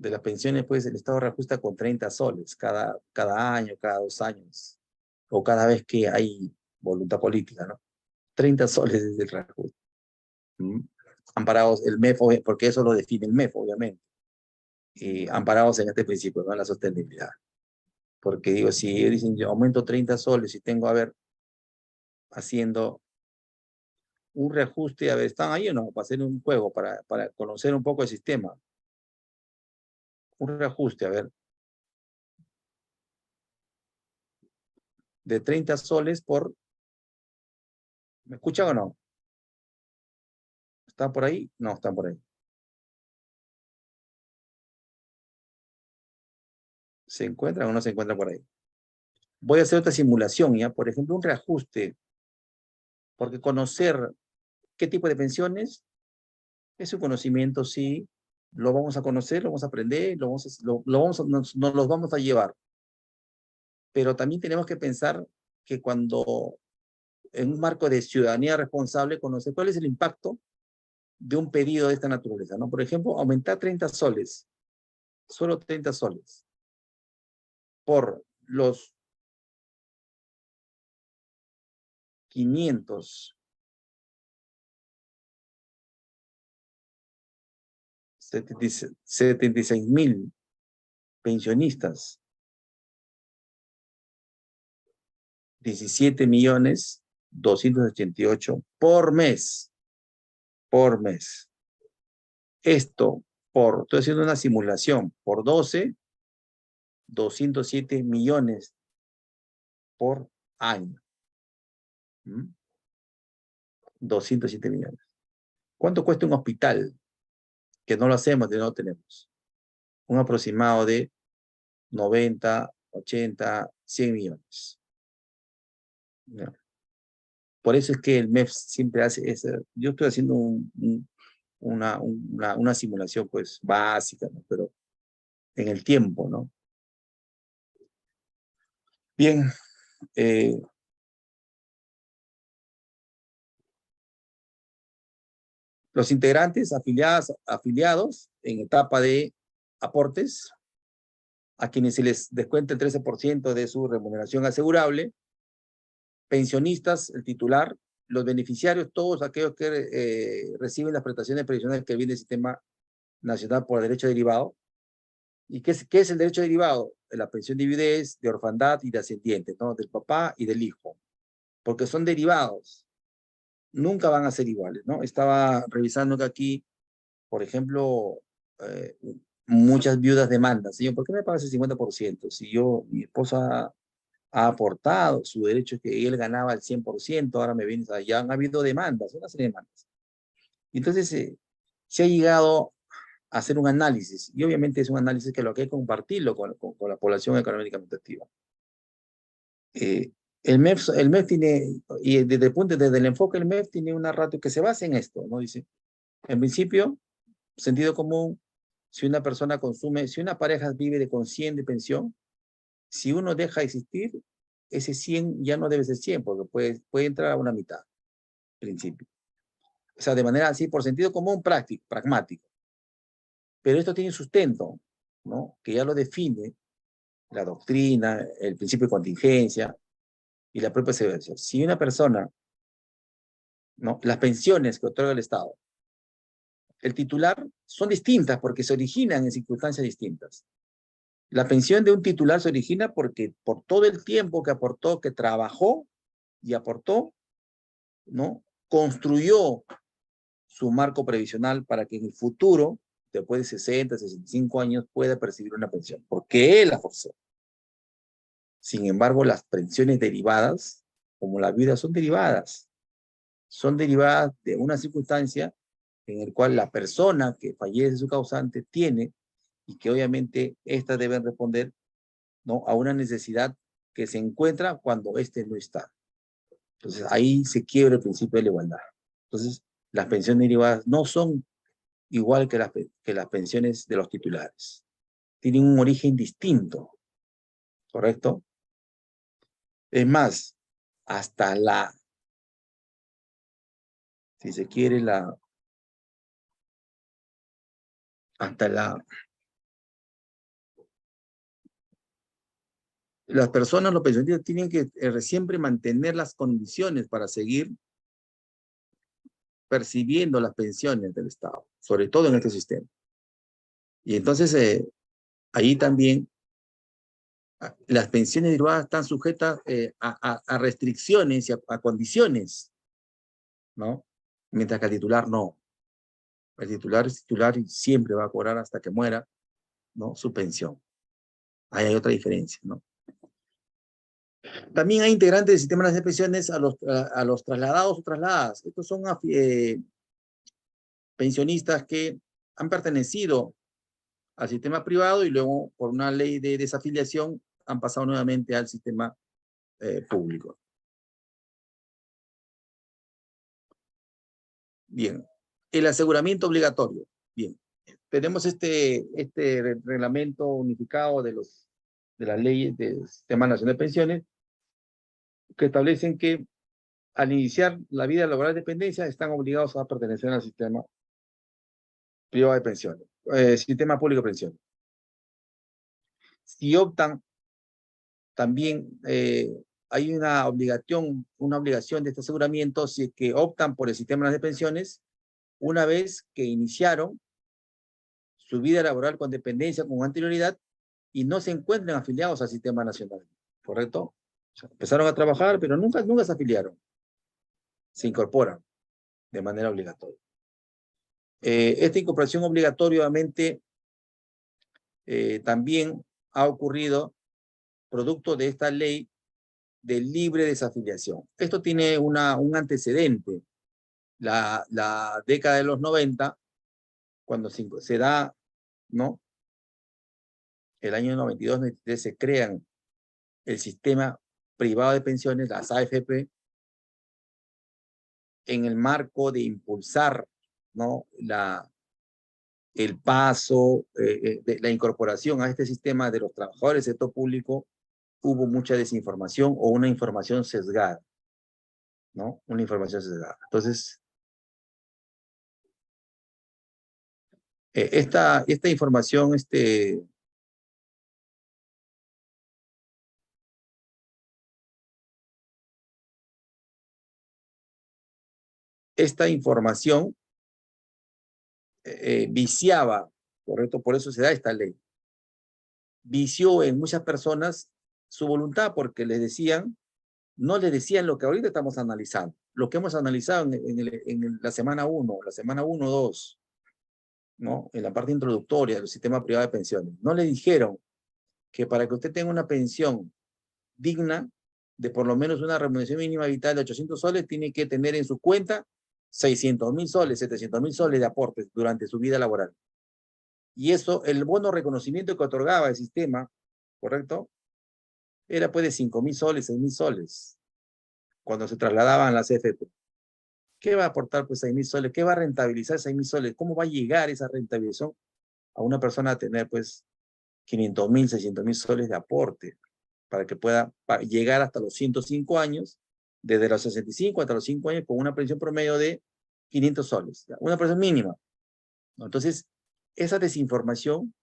Speaker 2: las pensiones, pues el Estado reajusta con 30 soles cada año, cada 2 años, o cada vez que hay voluntad política, ¿no? 30 soles es el reajuste. Amparados, el MEF, porque eso lo define el MEF, obviamente. Amparados en este principio, ¿no? La sostenibilidad. Porque digo, si dicen, yo aumento 30 soles y tengo, a ver, haciendo un reajuste, a ver, ¿están ahí o no? Para hacer un juego, para conocer un poco el sistema. Un reajuste, a ver. De 30 soles por... ¿Me escuchan o no? ¿Están por ahí? No, están por ahí. ¿Se encuentran o no se encuentran por ahí? Voy a hacer otra simulación, ¿ya? Por ejemplo, un reajuste. Porque conocer qué tipo de pensiones es un conocimiento, sí. Lo vamos a conocer, lo vamos a aprender, nos los vamos a llevar. Pero también tenemos que pensar que cuando en un marco de ciudadanía responsable, conocer cuál es el impacto de un pedido de esta naturaleza, ¿no? Por ejemplo, aumentar 30 soles, solo 30 soles, por los 576,000 pensionistas, 17,288,000 por mes. Por mes. Esto estoy haciendo una simulación, por 12, 207 millones por año. 207 millones. ¿Cuánto cuesta un hospital? Que no lo hacemos, no lo tenemos. Un aproximado de 90, 80, 100 millones. ¿No? Por eso es que el MEF siempre hace eso. Yo estoy haciendo una simulación pues básica, ¿no? Pero en el tiempo, ¿no? Bien. Los integrantes afiliados en etapa de aportes, a quienes se les descuenta el 13% de su remuneración asegurable, pensionistas, el titular, los beneficiarios, todos aquellos que reciben las prestaciones previsionales que viene del Sistema Nacional por Derecho Derivado. ¿Y qué es el derecho derivado? La pensión de viudez, de orfandad y de ascendientes, ¿no? Del papá y del hijo. Porque son derivados. Nunca van a ser iguales, ¿no? Estaba revisando que aquí, por ejemplo, muchas viudas demandan, señor, ¿por qué me pagas el 50%? Si mi esposa ha aportado, su derecho es que él ganaba el 100%, ahora me vienes, ya han habido demandas, una serie de demandas. Y entonces se ha llegado a hacer un análisis, y obviamente es un análisis que lo que hay que compartirlo con la población económicamente activa. El MEF tiene, y desde el enfoque del MEF tiene una ratio que se basa en esto, ¿no? Dice, en principio, sentido común, si una persona consume, si una pareja vive con 100 de pensión, si uno deja de existir, ese 100 ya no debe ser 100, porque puede entrar a una mitad, en principio. O sea, de manera así, por sentido común, práctico, pragmático. Pero esto tiene sustento, ¿no? Que ya lo define la doctrina, el principio de contingencia y la propia aseveración. Si una persona, ¿no? Las pensiones que otorga el Estado, el titular son distintas porque se originan en circunstancias distintas. La pensión de un titular se origina porque por todo el tiempo que aportó, que trabajó y aportó, ¿no? Construyó su marco previsional para que en el futuro, después de 60, 65 años, pueda percibir una pensión, porque él la forzó. Sin embargo, las pensiones derivadas, como la viuda, son derivadas de una circunstancia en la cual la persona que fallece su causante tiene, y que obviamente éstas deben responder, ¿no? A una necesidad que se encuentra cuando éste no está. Entonces ahí se quiebra el principio de la igualdad. Entonces las pensiones derivadas no son igual que las pensiones de los titulares. Tienen un origen distinto, ¿correcto? Es más, hasta si se quiere, las personas, los pensionistas, tienen que siempre mantener las condiciones para seguir percibiendo las pensiones del Estado, sobre todo en este sistema. Y entonces, ahí también las pensiones derivadas están sujetas a restricciones y a condiciones, ¿no? Mientras que el titular no. El titular es titular y siempre va a cobrar hasta que muera, ¿no? Su pensión. Ahí hay otra diferencia, ¿no? También hay integrantes del sistema de pensiones a los trasladados o trasladadas. Estos son pensionistas que han pertenecido al sistema privado y luego, por una ley de desafiliación, han pasado nuevamente al sistema público. Bien. El aseguramiento obligatorio. Bien. Tenemos este reglamento unificado de las leyes del Sistema Nacional de Pensiones que establecen que al iniciar la vida laboral de dependencia están obligados a pertenecer al sistema privado de pensiones, sistema público de pensiones. Si optan, también hay una obligación de este aseguramiento si es que optan por el sistema de pensiones una vez que iniciaron su vida laboral con dependencia con anterioridad y no se encuentran afiliados al sistema nacional, ¿correcto? O sea, empezaron a trabajar, pero nunca se afiliaron. Se incorporan de manera obligatoria. Esta incorporación obligatoria, obviamente, también ha ocurrido producto de esta ley de libre desafiliación. Esto tiene un antecedente. La década de los 90, cuando se da, ¿no? El año 92-93 se crean el sistema privado de pensiones, las AFP, en el marco de impulsar, ¿no? El paso, la incorporación a este sistema de los trabajadores del sector público, hubo mucha desinformación o una información sesgada, ¿no? Una información sesgada. Entonces, esta información, esta información viciaba, ¿correcto? Por eso se da esta ley. Vició en muchas personas su voluntad porque les decían, no les decían lo que ahorita estamos analizando, lo que hemos analizado en la semana 1, la semana 1, 2, ¿no? En la parte introductoria del sistema privado de pensiones. No le dijeron que para que usted tenga una pensión digna de por lo menos una remuneración mínima vital de 800 soles, tiene que tener en su cuenta 600.000 soles, 700.000 soles de aportes durante su vida laboral. Y eso, el bono reconocimiento que otorgaba el sistema, ¿correcto? Era pues de 5.000 soles, 6.000 soles, cuando se trasladaban a la CFP. ¿Qué va a aportar pues 6.000 soles? ¿Qué va a rentabilizar 6.000 soles? ¿Cómo va a llegar esa rentabilización a una persona a tener pues 500.000, 600.000 soles de aporte para que pueda llegar hasta los 105 años, desde los 65 hasta los 5 años, con una pensión promedio de 500 soles, una pensión mínima? Entonces, esa desinformación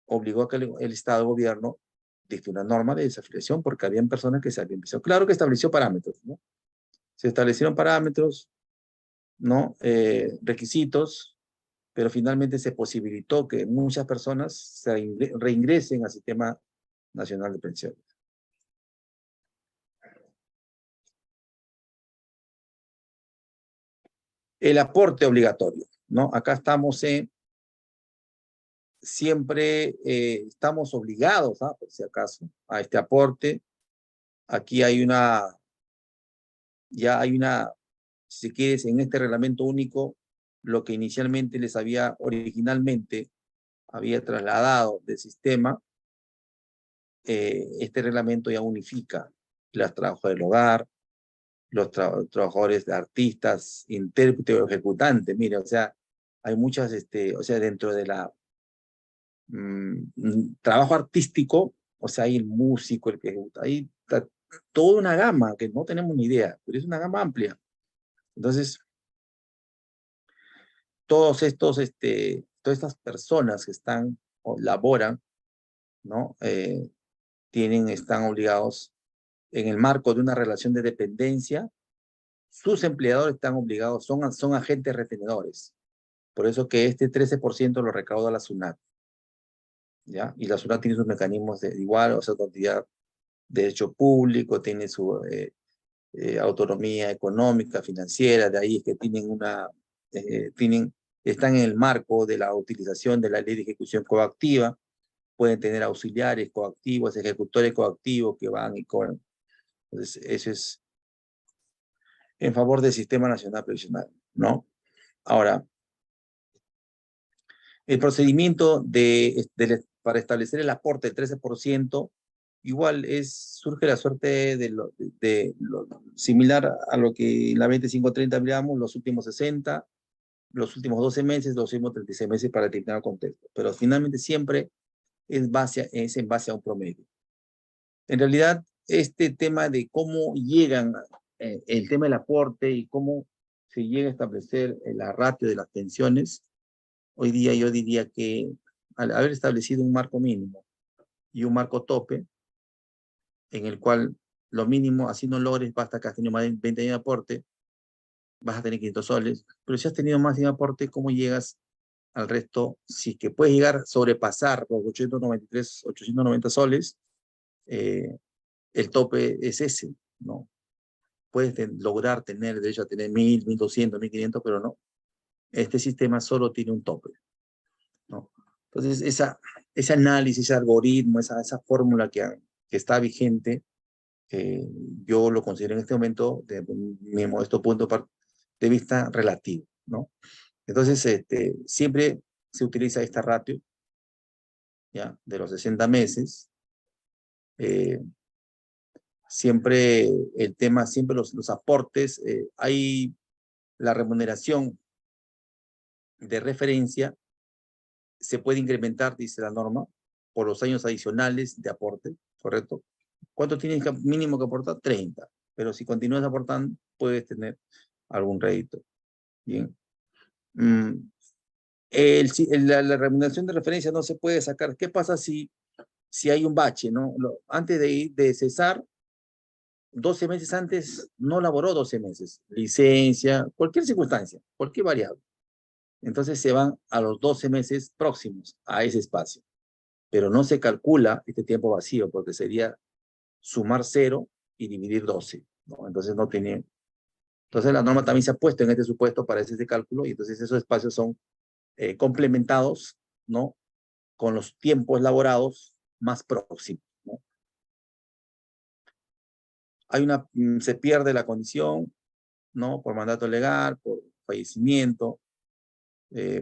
Speaker 2: obligó a que el Estado, gobierno, dicte una norma de desafiliación porque habían personas que se habían empezado. Claro que estableció parámetros, ¿no? Se establecieron parámetros, ¿no? Requisitos, pero finalmente se posibilitó que muchas personas se reingresen al Sistema Nacional de Pensiones. El aporte obligatorio, ¿no? Acá estamos siempre estamos obligados, por si acaso, a este aporte. Aquí hay ya hay una, si quieres, en este reglamento único, lo que inicialmente originalmente había trasladado del sistema, este reglamento ya unifica los trabajos del hogar, los trabajadores de artistas, intérpretes o ejecutantes. Mire, o sea, hay muchas, o sea, dentro de la trabajo artístico, o sea, hay el músico, el que ejecuta, hay toda una gama que no tenemos ni idea, pero es una gama amplia. Entonces, todas estas personas que están o laboran, ¿no? Están obligados en el marco de una relación de dependencia. Sus empleadores están obligados, son agentes retenedores. Por eso que este 13% lo recauda la SUNAT, ¿ya? Y la SUNAT tiene sus mecanismos de igual, o sea, cantidad de derecho público, tiene su autonomía económica, financiera, de ahí es que están en el marco de la utilización de la ley de ejecución coactiva, pueden tener auxiliares coactivos, ejecutores coactivos que van y cobran. Entonces, eso es en favor del Sistema Nacional Previsional, ¿no? Ahora, el procedimiento para establecer el aporte del 13%, igual surge la suerte similar a lo que en la 2530 hablamos, los últimos 60, los últimos 12 meses, los últimos 36 meses para determinar contexto. Pero finalmente siempre es en base a un promedio. En realidad, este tema de cómo llegan, el tema del aporte y cómo se llega a establecer la ratio de las pensiones, hoy día yo diría que al haber establecido un marco mínimo y un marco tope, en el cual lo mínimo, así no logres, basta que has tenido más de 20 años de aporte, vas a tener 500 soles, pero si has tenido más de un aporte, ¿cómo llegas al resto? Si es que puedes llegar a sobrepasar los 893, 890 soles, el tope es ese, ¿no? Puedes lograr tener derecho a tener 1.000, 1.200, 1.500, pero no. Este sistema solo tiene un tope, ¿no? Entonces, ese análisis, ese algoritmo, esa fórmula que está vigente, yo lo considero en este momento, de mi modesto punto de vista, relativo, ¿no? Entonces, siempre se utiliza esta ratio, ¿ya? De los 60 meses. Siempre el tema, siempre los aportes, hay la remuneración de referencia, se puede incrementar, dice la norma, por los años adicionales de aporte, ¿correcto? ¿Cuánto tienes mínimo que aportar? 30. Pero si continúas aportando, puedes tener algún rédito. Bien. La remuneración de referencia no se puede sacar. ¿Qué pasa si hay un bache, no? Antes de cesar, 12 meses antes no laboró 12 meses, licencia, cualquier circunstancia, cualquier variable. Entonces se van a los 12 meses próximos a ese espacio. Pero no se calcula este tiempo vacío, porque sería sumar 0 y dividir 12, ¿no? Entonces no tiene... Entonces la norma también se ha puesto en este supuesto para ese cálculo, y entonces esos espacios son complementados, ¿no? Con los tiempos laborados más próximos, ¿no? Se pierde la condición, ¿no? Por mandato legal, por fallecimiento,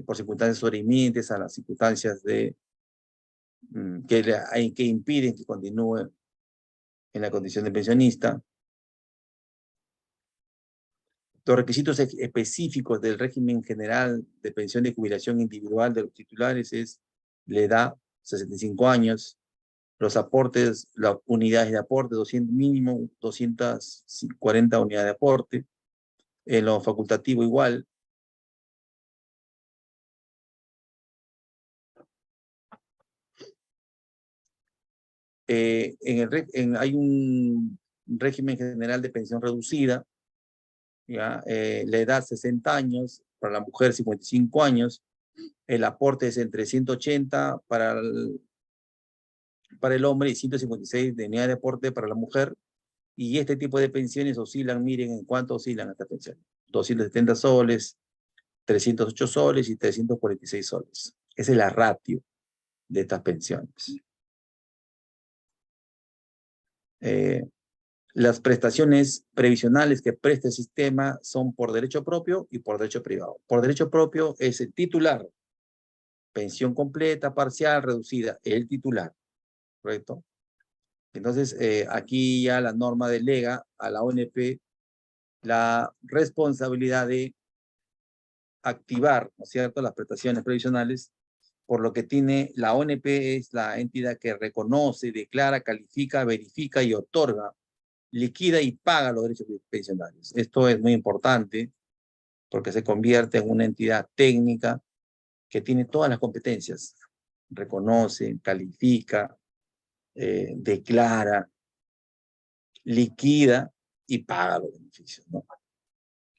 Speaker 2: por circunstancias sobrevinientes a las circunstancias que impiden que continúe en la condición de pensionista. Los requisitos específicos del régimen general de pensión de jubilación individual de los titulares es la edad, 65 años, los aportes, las unidades de aporte, mínimo 240 unidades de aporte, en lo facultativo igual. Hay un régimen general de pensión reducida, ¿ya? La edad 60 años, para la mujer 55 años, el aporte es entre 180 para el hombre y 156 de unidad de aporte para la mujer, y este tipo de pensiones oscilan, miren en cuánto oscilan estas pensiones: 270 soles, 308 soles y 346 soles. Esa es la ratio de estas pensiones. Las prestaciones previsionales que presta el sistema son por derecho propio y por derecho privado. Por derecho propio es el titular, pensión completa, parcial, reducida, el titular, ¿correcto? Entonces, aquí ya la norma delega a la ONP la responsabilidad de activar, ¿no es cierto?, las prestaciones previsionales, por lo que tiene la ONP es la entidad que reconoce, declara, califica, verifica y otorga, liquida y paga los derechos pensionales. Esto es muy importante porque se convierte en una entidad técnica que tiene todas las competencias. Reconoce, califica, declara, liquida y paga los beneficios, ¿no?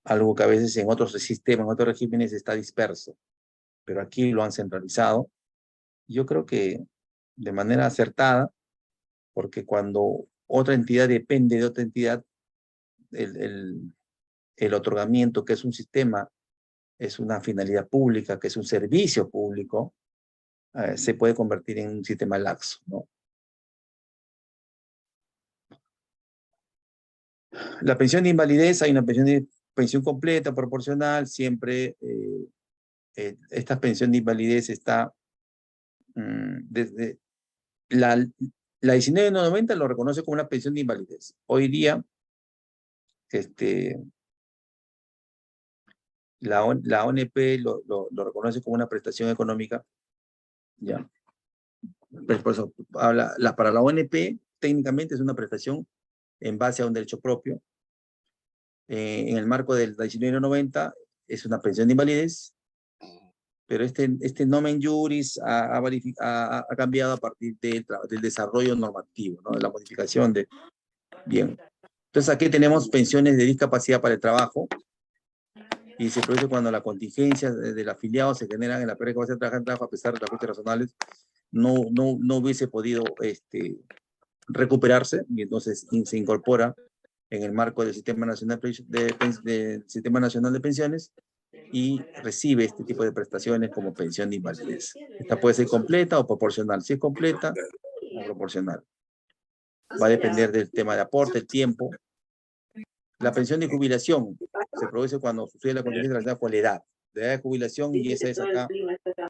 Speaker 2: Algo que a veces en otros sistemas, en otros regímenes está disperso, pero aquí lo han centralizado. Yo creo que de manera acertada, porque cuando otra entidad depende de otra entidad, el otorgamiento, que es un sistema, es una finalidad pública, que es un servicio público, se puede convertir en un sistema laxo, ¿no? La pensión de invalidez, hay una pensión completa, proporcional, siempre esta pensión de invalidez está desde la 1990 lo reconoce como una pensión de invalidez. Hoy día, la ONP lo reconoce como una prestación económica, ¿ya? Por eso, para la ONP, técnicamente es una prestación en base a un derecho propio. En el marco del 1990 es una pensión de invalidez, pero este nomen juris ha cambiado a partir del desarrollo normativo, ¿no? De la modificación de... Bien. Entonces aquí tenemos pensiones de discapacidad para el trabajo, y se produce cuando la contingencia del afiliado se genera en la pérdida de capacidad de trabajar en trabajo, a pesar de los ajustes razonables, no hubiese podido recuperarse, y entonces se incorpora en el marco del Sistema Nacional de Pensiones, y recibe este tipo de prestaciones como pensión de invalidez. Esta puede ser completa o proporcional. Si es completa o proporcional, va a depender del tema de aporte, el tiempo. La pensión de jubilación se produce cuando sucede la contingencia relacionada con la edad de jubilación, y esa es acá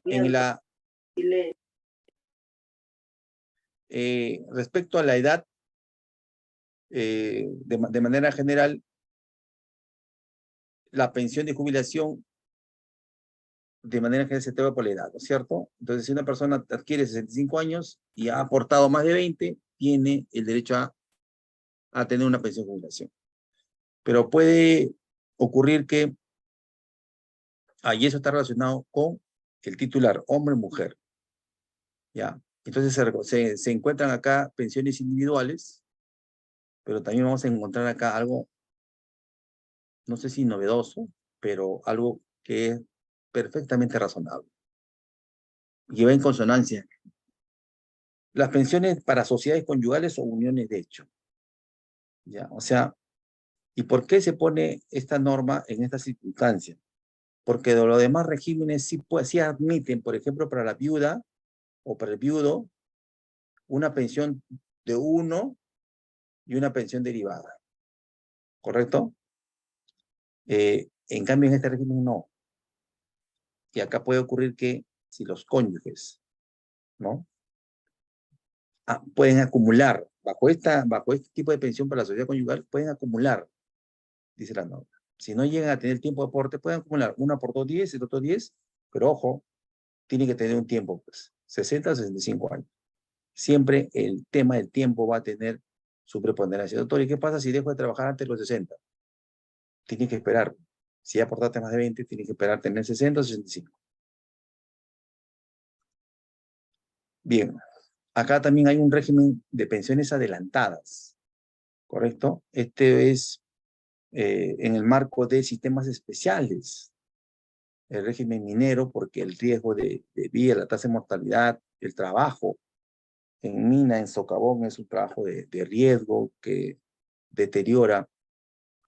Speaker 2: en la... respecto a la edad, de manera general, la pensión de jubilación de manera general se te por la edad, ¿no es cierto? Entonces, si una persona adquiere 65 años y ha aportado más de 20, tiene el derecho a tener una pensión de jubilación. Pero puede ocurrir que, y eso está relacionado con el titular, hombre o mujer, ¿ya? Entonces se encuentran acá pensiones individuales, pero también vamos a encontrar acá algo, no sé si novedoso, pero algo que es perfectamente razonable y va en consonancia. Las pensiones para sociedades conyugales o uniones de hecho. ¿Ya? O sea, ¿y por qué se pone esta norma en esta circunstancia? Porque de los demás regímenes sí admiten, por ejemplo, para la viuda o para el viudo, una pensión de uno y una pensión derivada. ¿Correcto? En cambio, en este régimen no. Y acá puede ocurrir que si los cónyuges, ¿no? Pueden acumular, bajo este tipo de pensión para la sociedad conyugal, pueden acumular, dice la norma. Si no llegan a tener tiempo de aporte, pueden acumular. Uno aportó 10, el otro 10, pero ojo, tiene que tener un tiempo, pues, 60 o 65 años. Siempre el tema del tiempo va a tener su preponderancia. Doctor, ¿y qué pasa si dejo de trabajar antes de los 60? Tiene que esperar. Si ya aportaste más de 20, tiene que esperar tener 60 o 65. Bien, acá también hay un régimen de pensiones adelantadas, ¿correcto? Este es en el marco de sistemas especiales, el régimen minero, porque el riesgo de vía, la tasa de mortalidad, el trabajo en mina, en socavón, es un trabajo de riesgo que deteriora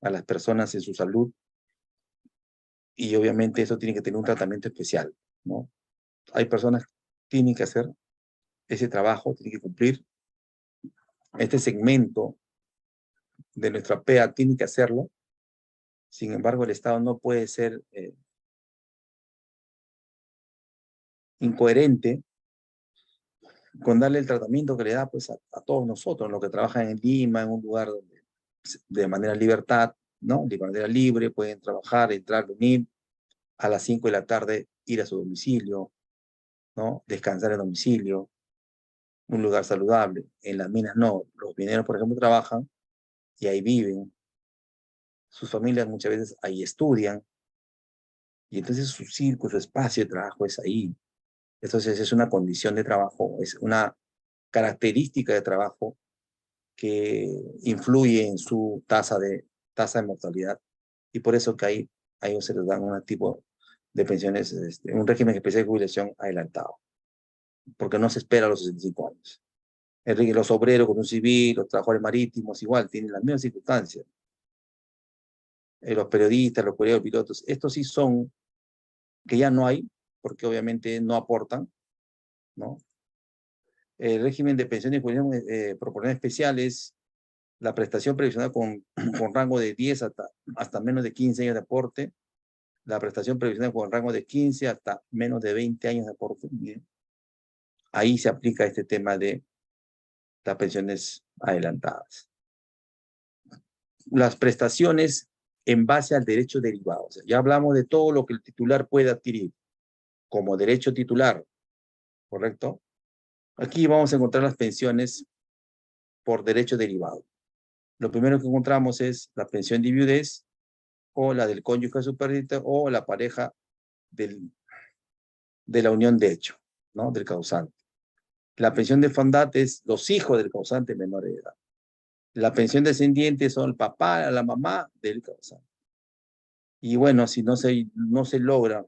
Speaker 2: a las personas en su salud y obviamente eso tiene que tener un tratamiento especial, ¿no? Hay personas que tienen que hacer ese trabajo, tienen que cumplir este segmento de nuestra PEA, tiene que hacerlo. Sin embargo, el Estado no puede ser incoherente con darle el tratamiento que le da pues, a todos nosotros, los que trabajan en Lima, en un lugar donde de manera libertad, ¿no? De manera libre, pueden trabajar, entrar, venir, a las 5 de la tarde ir a su domicilio, ¿no? Descansar en domicilio, un lugar saludable. En las minas no. Los mineros, por ejemplo, trabajan y ahí viven. Sus familias muchas veces ahí estudian. Y entonces su círculo, su espacio de trabajo es ahí. Entonces es una condición de trabajo, es una característica de trabajo que influye en su tasa de mortalidad. Y por eso que ahí a ellos se les dan un tipo de pensiones, un régimen especial de jubilación adelantado. Porque no se espera a los 65 años. Los obreros con un civil, los trabajadores marítimos, igual, tienen las mismas circunstancias. Los periodistas, los colegas pilotos, estos sí son, que ya no hay, porque obviamente no aportan, ¿no? El régimen de pensiones y jubilación proporciones especiales, la prestación previsional con rango de 10 hasta menos de 15 años de aporte, la prestación previsional con rango de 15 hasta menos de 20 años de aporte. Bien. Ahí se aplica este tema de las pensiones adelantadas. Las prestaciones en base al derecho derivado. O sea, ya hablamos de todo lo que el titular puede adquirir como derecho titular, ¿correcto? Aquí vamos a encontrar las pensiones por derecho derivado. Lo primero que encontramos es la pensión de viudez o la del cónyuge superviviente o la pareja de la unión de hecho, ¿no? Del causante. La pensión de orfandad es los hijos del causante menor de edad. La pensión descendiente son el papá, la mamá del causante. Y bueno, si no se logra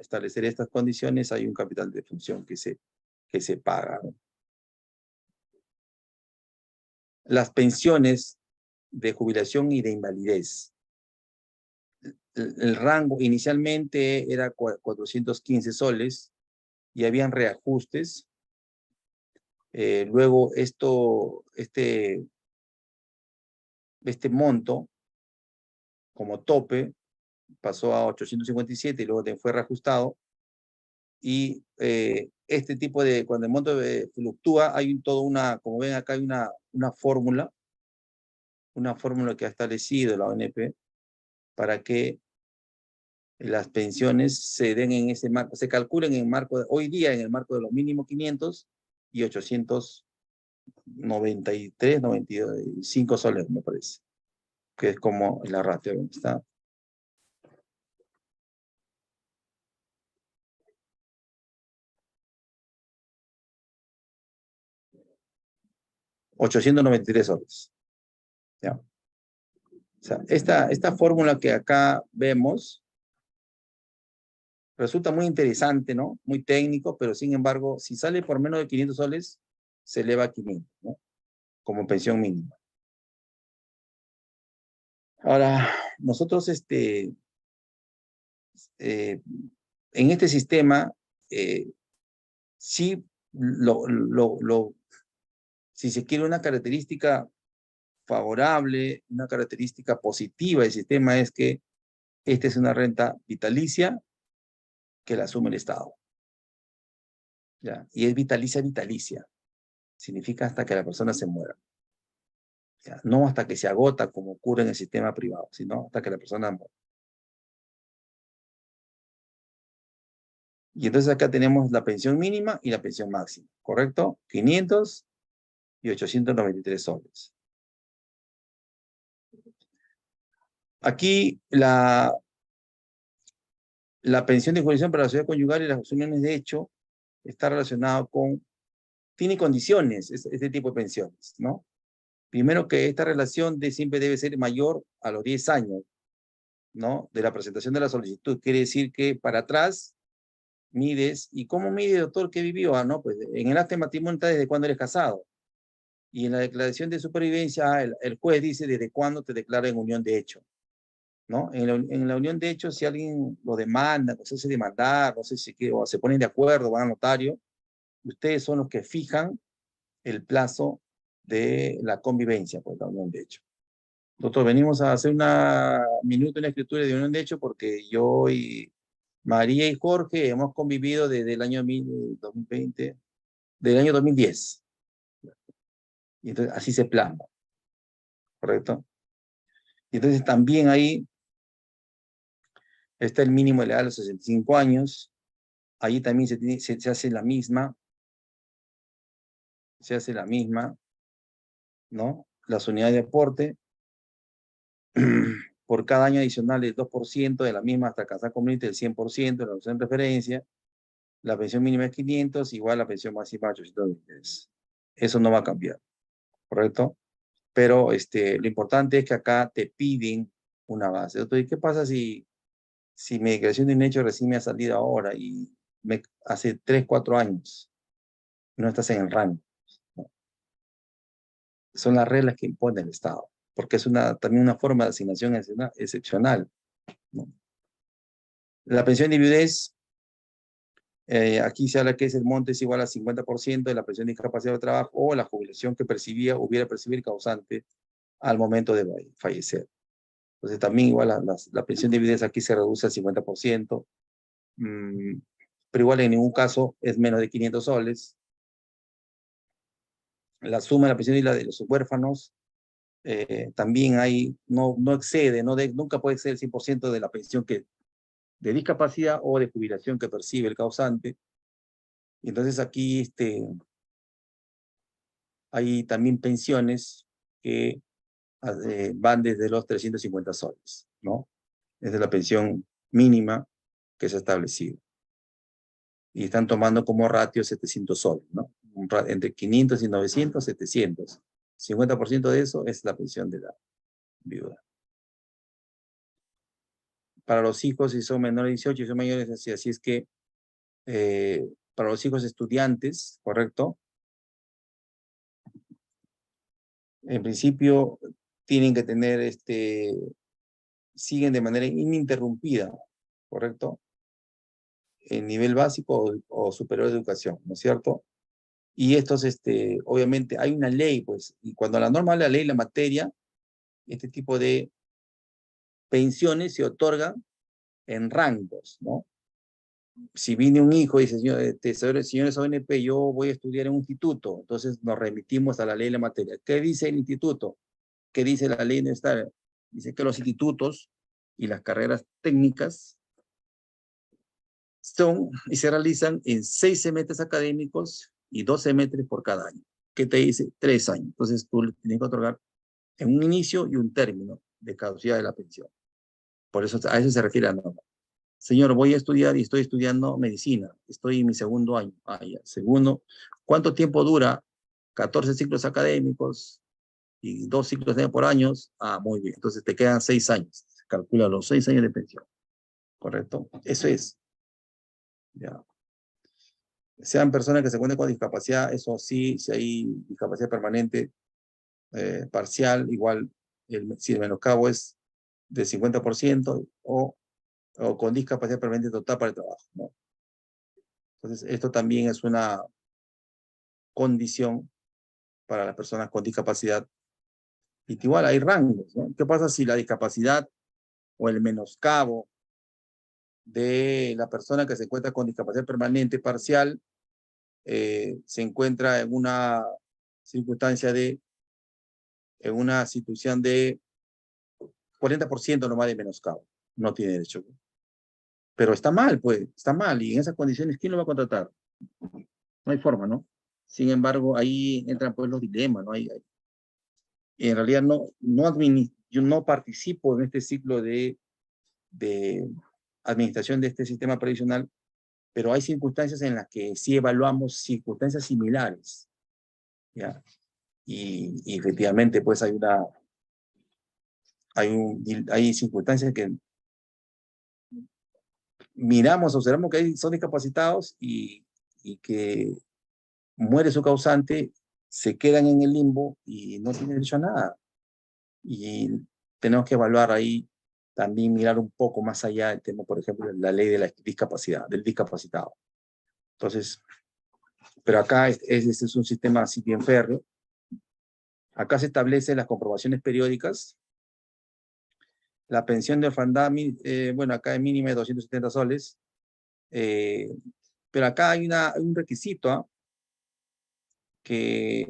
Speaker 2: establecer estas condiciones, hay un capital de función que se paga, ¿no? Las pensiones de jubilación y de invalidez. El rango inicialmente era 415 soles y habían reajustes. Luego este monto como tope pasó a 857 y luego fue reajustado. Y este tipo de, cuando el monto fluctúa, hay como ven acá hay una fórmula que ha establecido la ONP para que las pensiones se den en ese marco, se calculen en el marco, hoy día en el marco de los mínimos 500 y 893, 95 soles, me parece, que es como la ratio, ¿dónde está? 893 soles. ¿Ya? O sea, esta fórmula que acá vemos resulta muy interesante, ¿no? Muy técnico, pero sin embargo, si sale por menos de 500 soles, se eleva a 500, ¿no? Como pensión mínima. Ahora, nosotros, en este sistema, sí, si se quiere una característica favorable, una característica positiva del sistema es que esta es una renta vitalicia que la asume el Estado. ¿Ya? Y es vitalicia. Significa hasta que la persona se muera. ¿Ya? No hasta que se agota, como ocurre en el sistema privado, sino hasta que la persona muera. Y entonces acá tenemos la pensión mínima y la pensión máxima, ¿correcto? 500 y 893 soles. Aquí la pensión de jubilación para la sociedad conyugal y las uniones de hecho está relacionado con, tiene condiciones este tipo de pensiones, ¿no? Primero que esta relación siempre debe ser mayor a los 10 años, ¿no? De la presentación de la solicitud. Quiere decir que para atrás mides, ¿y cómo mide, doctor, qué vivió? Ah, no, pues en el acta de matrimonio está desde cuándo eres casado. Y en la declaración de supervivencia, el juez dice desde cuándo te declara en unión de hecho, ¿no? En la unión de hecho, si alguien lo demanda, o se hace demandar, no sé si o se ponen de acuerdo, van al notario, ustedes son los que fijan el plazo de la convivencia, pues la unión de hecho. Nosotros venimos a hacer una escritura de unión de hecho porque yo y María y Jorge hemos convivido desde el año 2020, del año 2010. Y entonces así se plasma, ¿correcto? Y entonces también ahí está el mínimo legal a los 65 años. Ahí también se hace la misma. Se hace la misma, ¿no? Las unidades de aporte por cada año adicional del 2% de la misma hasta alcanzar conveniente del 100% de la opción de referencia. La pensión mínima es 500, igual la pensión máxima 823. Eso no va a cambiar, ¿correcto? Pero lo importante es que acá te piden una base. Entonces, ¿qué pasa si mi declaración de un hecho recién me ha salido ahora y hace 3, 4 años no estás en el rango? ¿No? Son las reglas que impone el Estado, porque es también una forma de asignación excepcional, ¿no? La pensión de viudez, aquí se habla que el monte es igual al 50% de la pensión de incapacidad de trabajo o la jubilación que hubiera percibido el causante al momento de fallecer. Entonces también igual la pensión de viudez aquí se reduce al 50%, pero igual en ningún caso es menos de 500 soles. La suma de la pensión y la de los huérfanos también no excede, nunca puede ser el 100% de la pensión de discapacidad o de jubilación que percibe el causante. Y entonces aquí hay también pensiones que van desde los 350 soles, ¿no? Esa es la pensión mínima que se ha establecido. Y están tomando como ratio 700 soles, ¿no? Entre 500 y 900, 700. 50% de eso es la pensión de la viuda. Para los hijos, si son menores de 18 y son mayores, así es que para los hijos estudiantes, ¿correcto? En principio tienen que tener, siguen de manera ininterrumpida, ¿correcto? En nivel básico o superior de educación, ¿no es cierto? Y estos, obviamente, hay una ley, pues, y cuando la norma de la ley, la materia, este tipo de pensiones se otorgan en rangos, ¿no? Si viene un hijo y dice, señores ONP, yo voy a estudiar en un instituto, entonces nos remitimos a la ley de la materia. ¿Qué dice el instituto? ¿Qué dice la ley universitaria? Dice que los institutos y las carreras técnicas son y se realizan en 6 semestres académicos y 2 semestres por cada año. ¿Qué te dice? 3 años. Entonces tú le tienes que otorgar en un inicio y un término de caducidad de la pensión. Por eso a eso se refiere la norma. Señor, voy a estudiar y estoy estudiando medicina. Estoy en mi segundo año. Ah, ya. Segundo, ¿cuánto tiempo dura 14 ciclos académicos y 2 ciclos por año, muy bien. Entonces te quedan 6 años. Calcula los 6 años de pensión. ¿Correcto? Eso es. Ya. Sean personas que se encuentren con discapacidad, eso sí, si hay discapacidad permanente, parcial, igual, si el menoscabo es del 50% o con discapacidad permanente total para el trabajo, ¿no? Entonces, esto también es una condición para las personas con discapacidad. Y igual hay rangos, ¿no? ¿Qué pasa si la discapacidad o el menoscabo de la persona que se encuentra con discapacidad permanente parcial se encuentra en una circunstancia en una situación de 40% nomás de menoscabo? No tiene derecho. Pero está mal, pues, está mal. Y en esas condiciones, ¿quién lo va a contratar? No hay forma, ¿no? Sin embargo, ahí entran pues los dilemas, ¿no? Y en realidad yo no participo en este ciclo de administración de este sistema previsional, pero hay circunstancias en las que sí evaluamos circunstancias similares, ¿ya? Y efectivamente, pues hay circunstancias que miramos, observamos que son discapacitados y que muere su causante, se quedan en el limbo y no tienen derecho a nada. Y tenemos que evaluar ahí, también mirar un poco más allá del tema, por ejemplo, de la ley de la discapacidad, del discapacitado. Entonces, pero acá este es un sistema así bien férreo. Acá se establecen las comprobaciones periódicas. La pensión de orfandad, bueno, acá es mínima de 270 soles. Pero acá hay un requisito, ¿ah? Que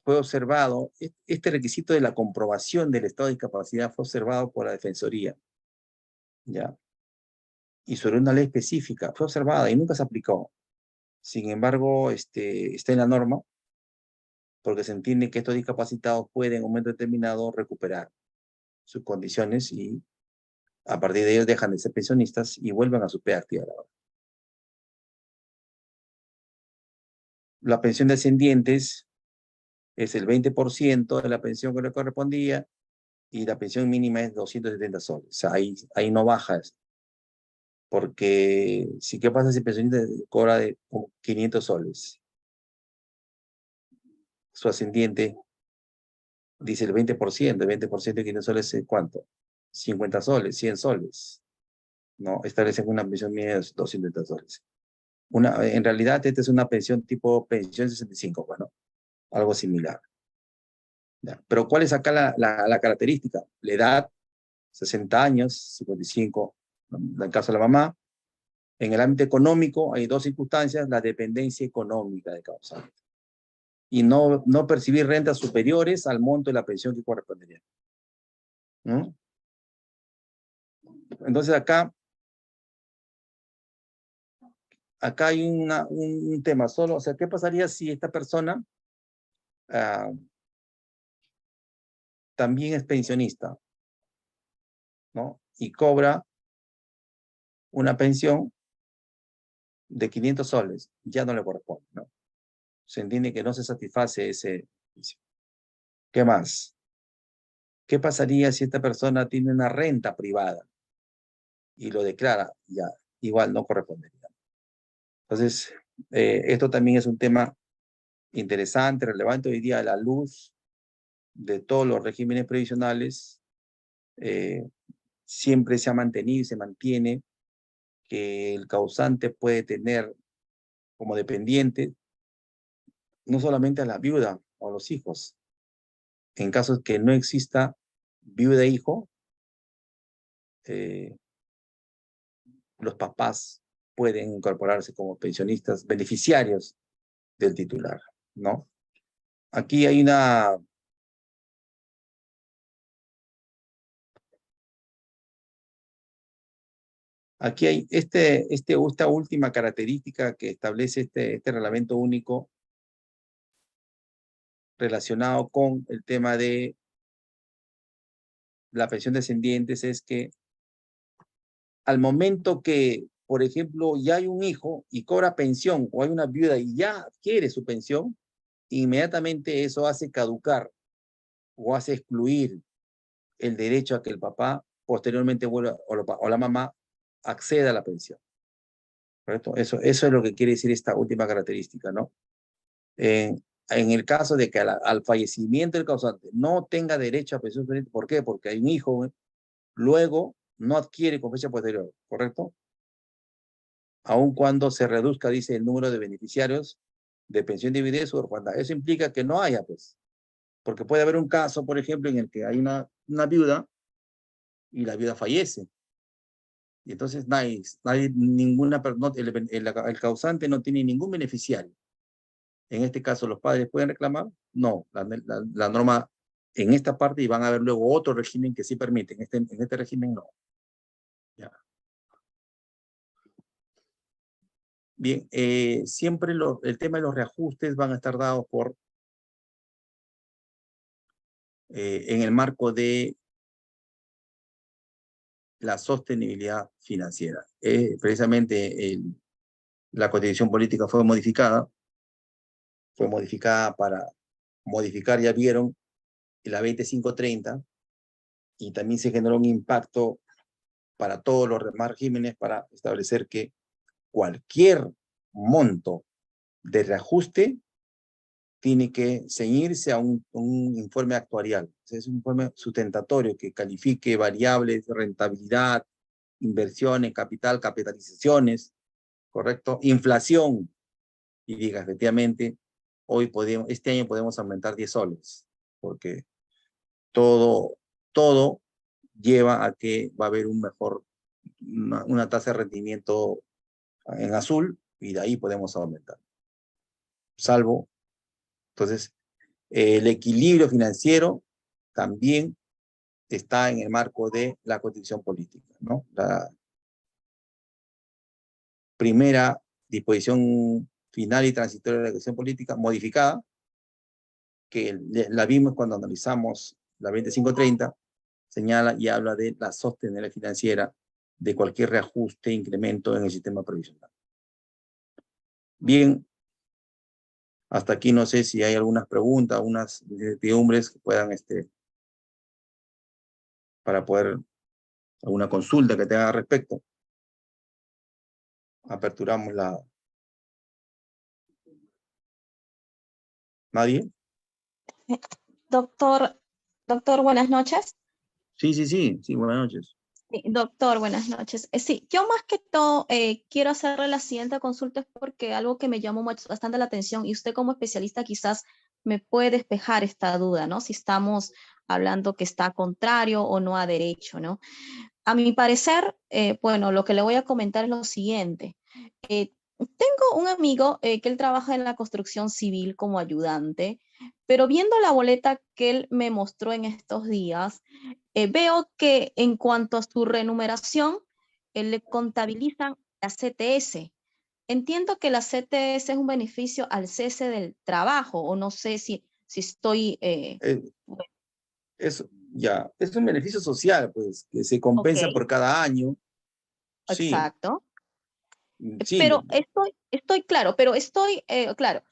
Speaker 2: fue observado, este requisito de la comprobación del estado de discapacidad fue observado por la Defensoría, ¿ya? Y sobre una ley específica, fue observada y nunca se aplicó. Sin embargo, está en la norma, porque se entiende que estos discapacitados pueden en un momento determinado recuperar sus condiciones y a partir de ellos dejan de ser pensionistas y vuelven a su vida activa laboral. La pensión de ascendientes es el 20% de la pensión que le correspondía y la pensión mínima es 270 soles. O sea, ahí no bajas. Porque si qué pasa si el pensionista cobra de como 500 soles. Su ascendiente dice el 20%, el 20% de 500 soles es ¿cuánto? 50 soles, 100 soles. No, establecen una pensión mínima de 270 soles. En realidad, esta es una pensión tipo pensión 65, bueno, algo similar. ¿Ya? Pero ¿cuál es acá la característica? La edad, 60 años, 55, en el caso de la mamá. En el ámbito económico hay dos circunstancias: la dependencia económica de causante y no percibir rentas superiores al monto de la pensión que correspondería. ¿No? Entonces acá hay un tema solo, o sea, ¿qué pasaría si esta persona también es pensionista, ¿no? Y cobra una pensión de 500 soles, ya no le corresponde, ¿no? Se entiende que no se satisface ese. ¿Qué más? ¿Qué pasaría si esta persona tiene una renta privada y lo declara? Ya, igual no correspondería. Entonces, esto también es un tema interesante, relevante hoy día a la luz de todos los regímenes previsionales. Siempre se ha mantenido y se mantiene que el causante puede tener como dependiente no solamente a la viuda o a los hijos. En casos que no exista viuda e hijo, los papás pueden incorporarse como pensionistas beneficiarios del titular, ¿no? Aquí hay esta última característica que establece este reglamento único relacionado con el tema de la pensión descendientes, es que al momento que por ejemplo, ya hay un hijo y cobra pensión, o hay una viuda y ya quiere su pensión, inmediatamente eso hace caducar o hace excluir el derecho a que el papá posteriormente vuelva, o la mamá acceda a la pensión. ¿Correcto? Eso es lo que quiere decir esta última característica, ¿no? En el caso de que al fallecimiento del causante no tenga derecho a pensión permanente, ¿por qué? Porque hay un hijo, luego no adquiere con fecha posterior, ¿correcto? Aun cuando se reduzca, dice, el número de beneficiarios de pensión de viudez o orfandad. Eso implica que no haya, pues, porque puede haber un caso, por ejemplo, en el que hay una viuda y la viuda fallece. Y entonces ninguna, el causante no tiene ningún beneficiario. En este caso, ¿los padres pueden reclamar? No, la norma en esta parte, y van a haber luego otro régimen que sí permite, en este régimen no. Ya. Bien, siempre el tema de los reajustes van a estar dados en el marco de la sostenibilidad financiera. Precisamente la Constitución Política fue modificada para modificar, ya vieron, la 2530, y también se generó un impacto para todos los demás regímenes para establecer que cualquier monto de reajuste tiene que ceñirse a un informe actuarial. Es un informe sustentatorio que califique variables, rentabilidad, inversiones, capital, capitalizaciones, ¿correcto? Inflación, y diga, efectivamente, este año podemos aumentar 10 soles, porque todo lleva a que va a haber una tasa de rendimiento en azul, y de ahí podemos aumentar. Salvo, entonces, el equilibrio financiero también está en el marco de la Constitución Política, ¿no? La primera disposición final y transitoria de la Constitución Política, modificada, que la vimos cuando analizamos la 2530, señala y habla de la sostenibilidad financiera de cualquier reajuste, incremento en el sistema previsional. Bien, hasta aquí no sé si hay algunas preguntas, unas incertidumbres que puedan, para poder, alguna consulta que tenga al respecto. Aperturamos la... ¿Nadie?
Speaker 7: Doctor, buenas noches.
Speaker 2: Sí, buenas noches.
Speaker 7: Sí, doctor, buenas noches. Sí, yo más que todo quiero hacerle la siguiente consulta es porque algo que me llamó bastante la atención y usted como especialista quizás me puede despejar esta duda, ¿no? Si estamos hablando que está contrario o no a derecho, ¿no? A mi parecer, bueno, lo que le voy a comentar es lo siguiente. Tengo un amigo que él trabaja en la construcción civil como ayudante, pero viendo la boleta que él me mostró en estos días, veo que en cuanto a su remuneración, le contabilizan la CTS. Entiendo que la CTS es un beneficio al cese del trabajo, o no sé si estoy...
Speaker 2: Es un beneficio social, pues, que se compensa
Speaker 7: ok,
Speaker 2: por cada año. Sí,
Speaker 7: exacto.
Speaker 2: sí,
Speaker 7: Pero estoy claro, claro.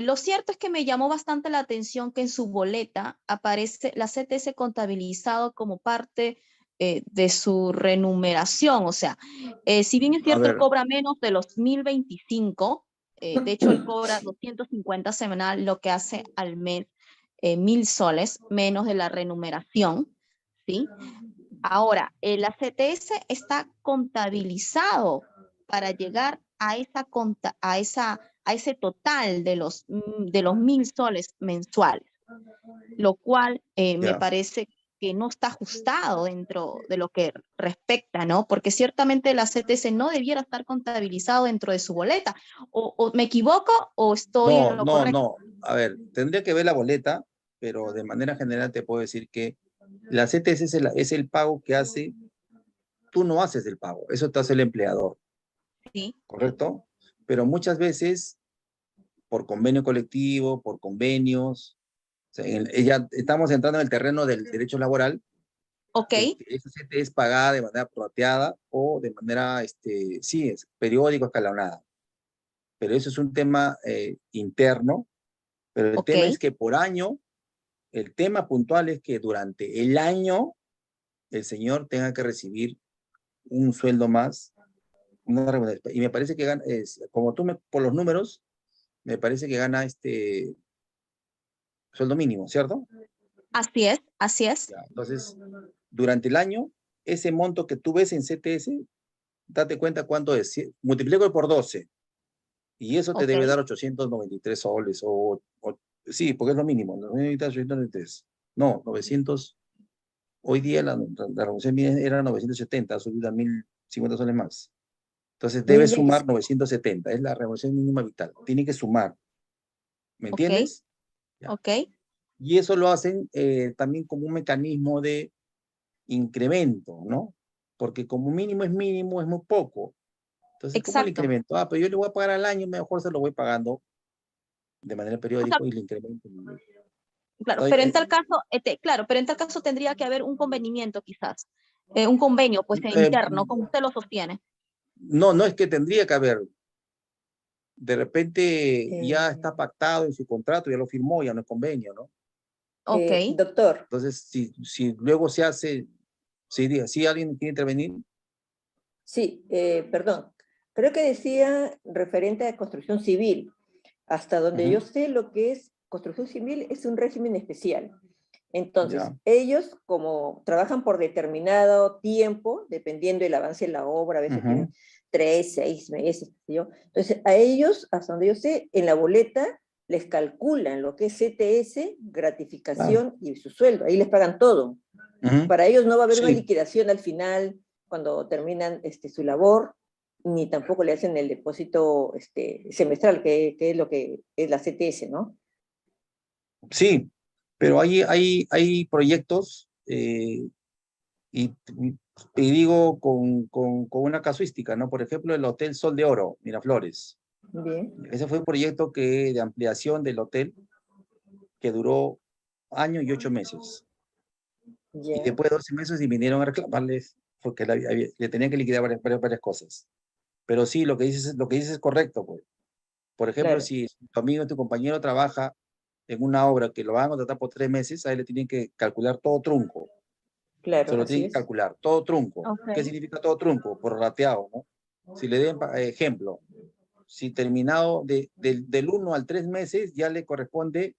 Speaker 7: Lo cierto es que me llamó bastante la atención que en su boleta aparece la CTS contabilizado como parte de su remuneración. O sea, si bien es
Speaker 2: a
Speaker 7: cierto, él
Speaker 2: ver,
Speaker 7: cobra menos de los 1025, de hecho, él cobra 250 semanal, lo que hace al mes 1000 soles menos de la remuneración, ¿sí? Ahora, la CTS está contabilizado para llegar a ese total de los 1000 soles mensuales, lo cual me
Speaker 2: ya.
Speaker 7: parece que no está ajustado dentro de lo que respecta, ¿no? Porque ciertamente la CTS no debiera estar contabilizado dentro de su boleta. O me equivoco o estoy en lo correcto.
Speaker 2: No. A ver, tendría que ver la boleta, pero de manera general te puedo decir que la CTS es el pago que hace, tú no haces el pago, eso te hace el empleador,
Speaker 7: Sí,
Speaker 2: ¿correcto? Pero muchas veces, por convenio colectivo, por convenios, o sea, ya estamos entrando en el terreno del derecho laboral,
Speaker 7: Ok,
Speaker 2: Esa CTE es pagada de manera prorrateada o de manera, sí, es periódico, escalonada. Pero eso es un tema interno, pero el
Speaker 7: ok,
Speaker 2: tema es que por año, el tema puntual es que durante el año el señor tenga que recibir un sueldo más, una remuneración. Y me parece que gana, como por los números, me parece que gana sueldo mínimo, ¿cierto?
Speaker 7: así es, así es.
Speaker 2: Ya, entonces, durante el año, ese monto que tú ves en CTS, date cuenta cuánto es. Multiplícalo por 12 y eso te
Speaker 7: Ok,
Speaker 2: debe dar 893 soles. Sí, porque es lo mínimo. 893. No, 900. Hoy día la revolución mínima era 970, ha subido a 1050 soles más. Entonces debe sumar 970, es la revolución mínima vital. Tiene que sumar, ¿me
Speaker 7: ok,
Speaker 2: entiendes? Ya.
Speaker 7: ok,
Speaker 2: Y eso lo hacen también como un mecanismo de incremento, ¿no? Porque como mínimo es muy poco. Entonces, ¿cómo le
Speaker 7: exacto.
Speaker 2: incremento? Pero yo le voy a pagar al año, mejor se lo voy pagando de manera
Speaker 7: O sea,
Speaker 2: periódica y le incremento.
Speaker 7: claro,
Speaker 2: Estoy-
Speaker 7: pero en tal caso, claro, pero en tal caso tendría que haber un convenimiento quizás, un convenio pues
Speaker 2: eh,
Speaker 7: interno, como usted lo sostiene.
Speaker 2: no, no es que tendría que haber. De repente ya está pactado en su contrato, ya lo firmó, ya no es convenio, ¿no?
Speaker 7: Ok,
Speaker 6: Doctor,
Speaker 2: Entonces, si luego se hace, si alguien quiere intervenir,
Speaker 6: sí, perdón. Creo que decía referente a construcción civil. Hasta donde yo
Speaker 2: ujú,
Speaker 6: sé, lo que es construcción civil es un régimen especial. Entonces,
Speaker 2: ya,
Speaker 6: ellos como trabajan por determinado tiempo, dependiendo del avance de la obra, a veces
Speaker 2: ujú,
Speaker 6: tienen 3, 6 meses, qué sé yo. Entonces, a ellos, hasta donde yo sé, en la boleta les calculan lo que es CTS,
Speaker 2: claro,
Speaker 6: gratificación y su sueldo. Ahí les pagan todo.
Speaker 2: ujú,
Speaker 6: Para ellos no va a haber una
Speaker 2: sí,
Speaker 6: liquidación al final cuando terminan su labor, ni tampoco le hacen el depósito semestral, que es lo que es la CTS, ¿no?
Speaker 2: sí, pero hay proyectos y digo con una casuística, ¿no? Por ejemplo, el Hotel Sol de Oro, Miraflores.
Speaker 6: Bien,
Speaker 2: Ese fue un proyecto de ampliación del hotel que duró año y 8 meses. Y
Speaker 6: ya,
Speaker 2: después de 12 meses y vinieron a reclamarles porque le tenían que liquidar varias cosas. Pero sí, lo que dices es correcto, pues. Por ejemplo,
Speaker 6: claro,
Speaker 2: si tu amigo, tu compañero trabaja en una obra que lo van a contratar por 3 meses, a él le tienen que calcular todo trunco. Se
Speaker 6: claro,
Speaker 2: lo
Speaker 6: así
Speaker 2: tienen que
Speaker 6: es.
Speaker 2: calcular, todo trunco.
Speaker 7: ok,
Speaker 2: ¿Qué significa todo trunco? Por rateado, ¿no? Si le den ejemplo, si terminado del 1 al 3 meses, ya le corresponde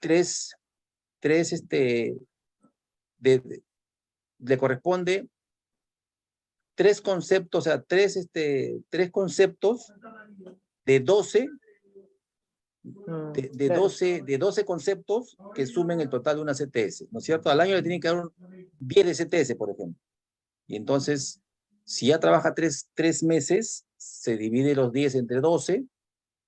Speaker 2: tres, tres le corresponde tres conceptos, o sea, tres conceptos de 12 de
Speaker 6: Claro,
Speaker 2: 12, de 12 conceptos que sumen el total de una CTS, ¿no es cierto? Al año le tienen que dar 10 de CTS, por ejemplo. Y entonces, si ya trabaja tres meses, se divide los 10 entre 12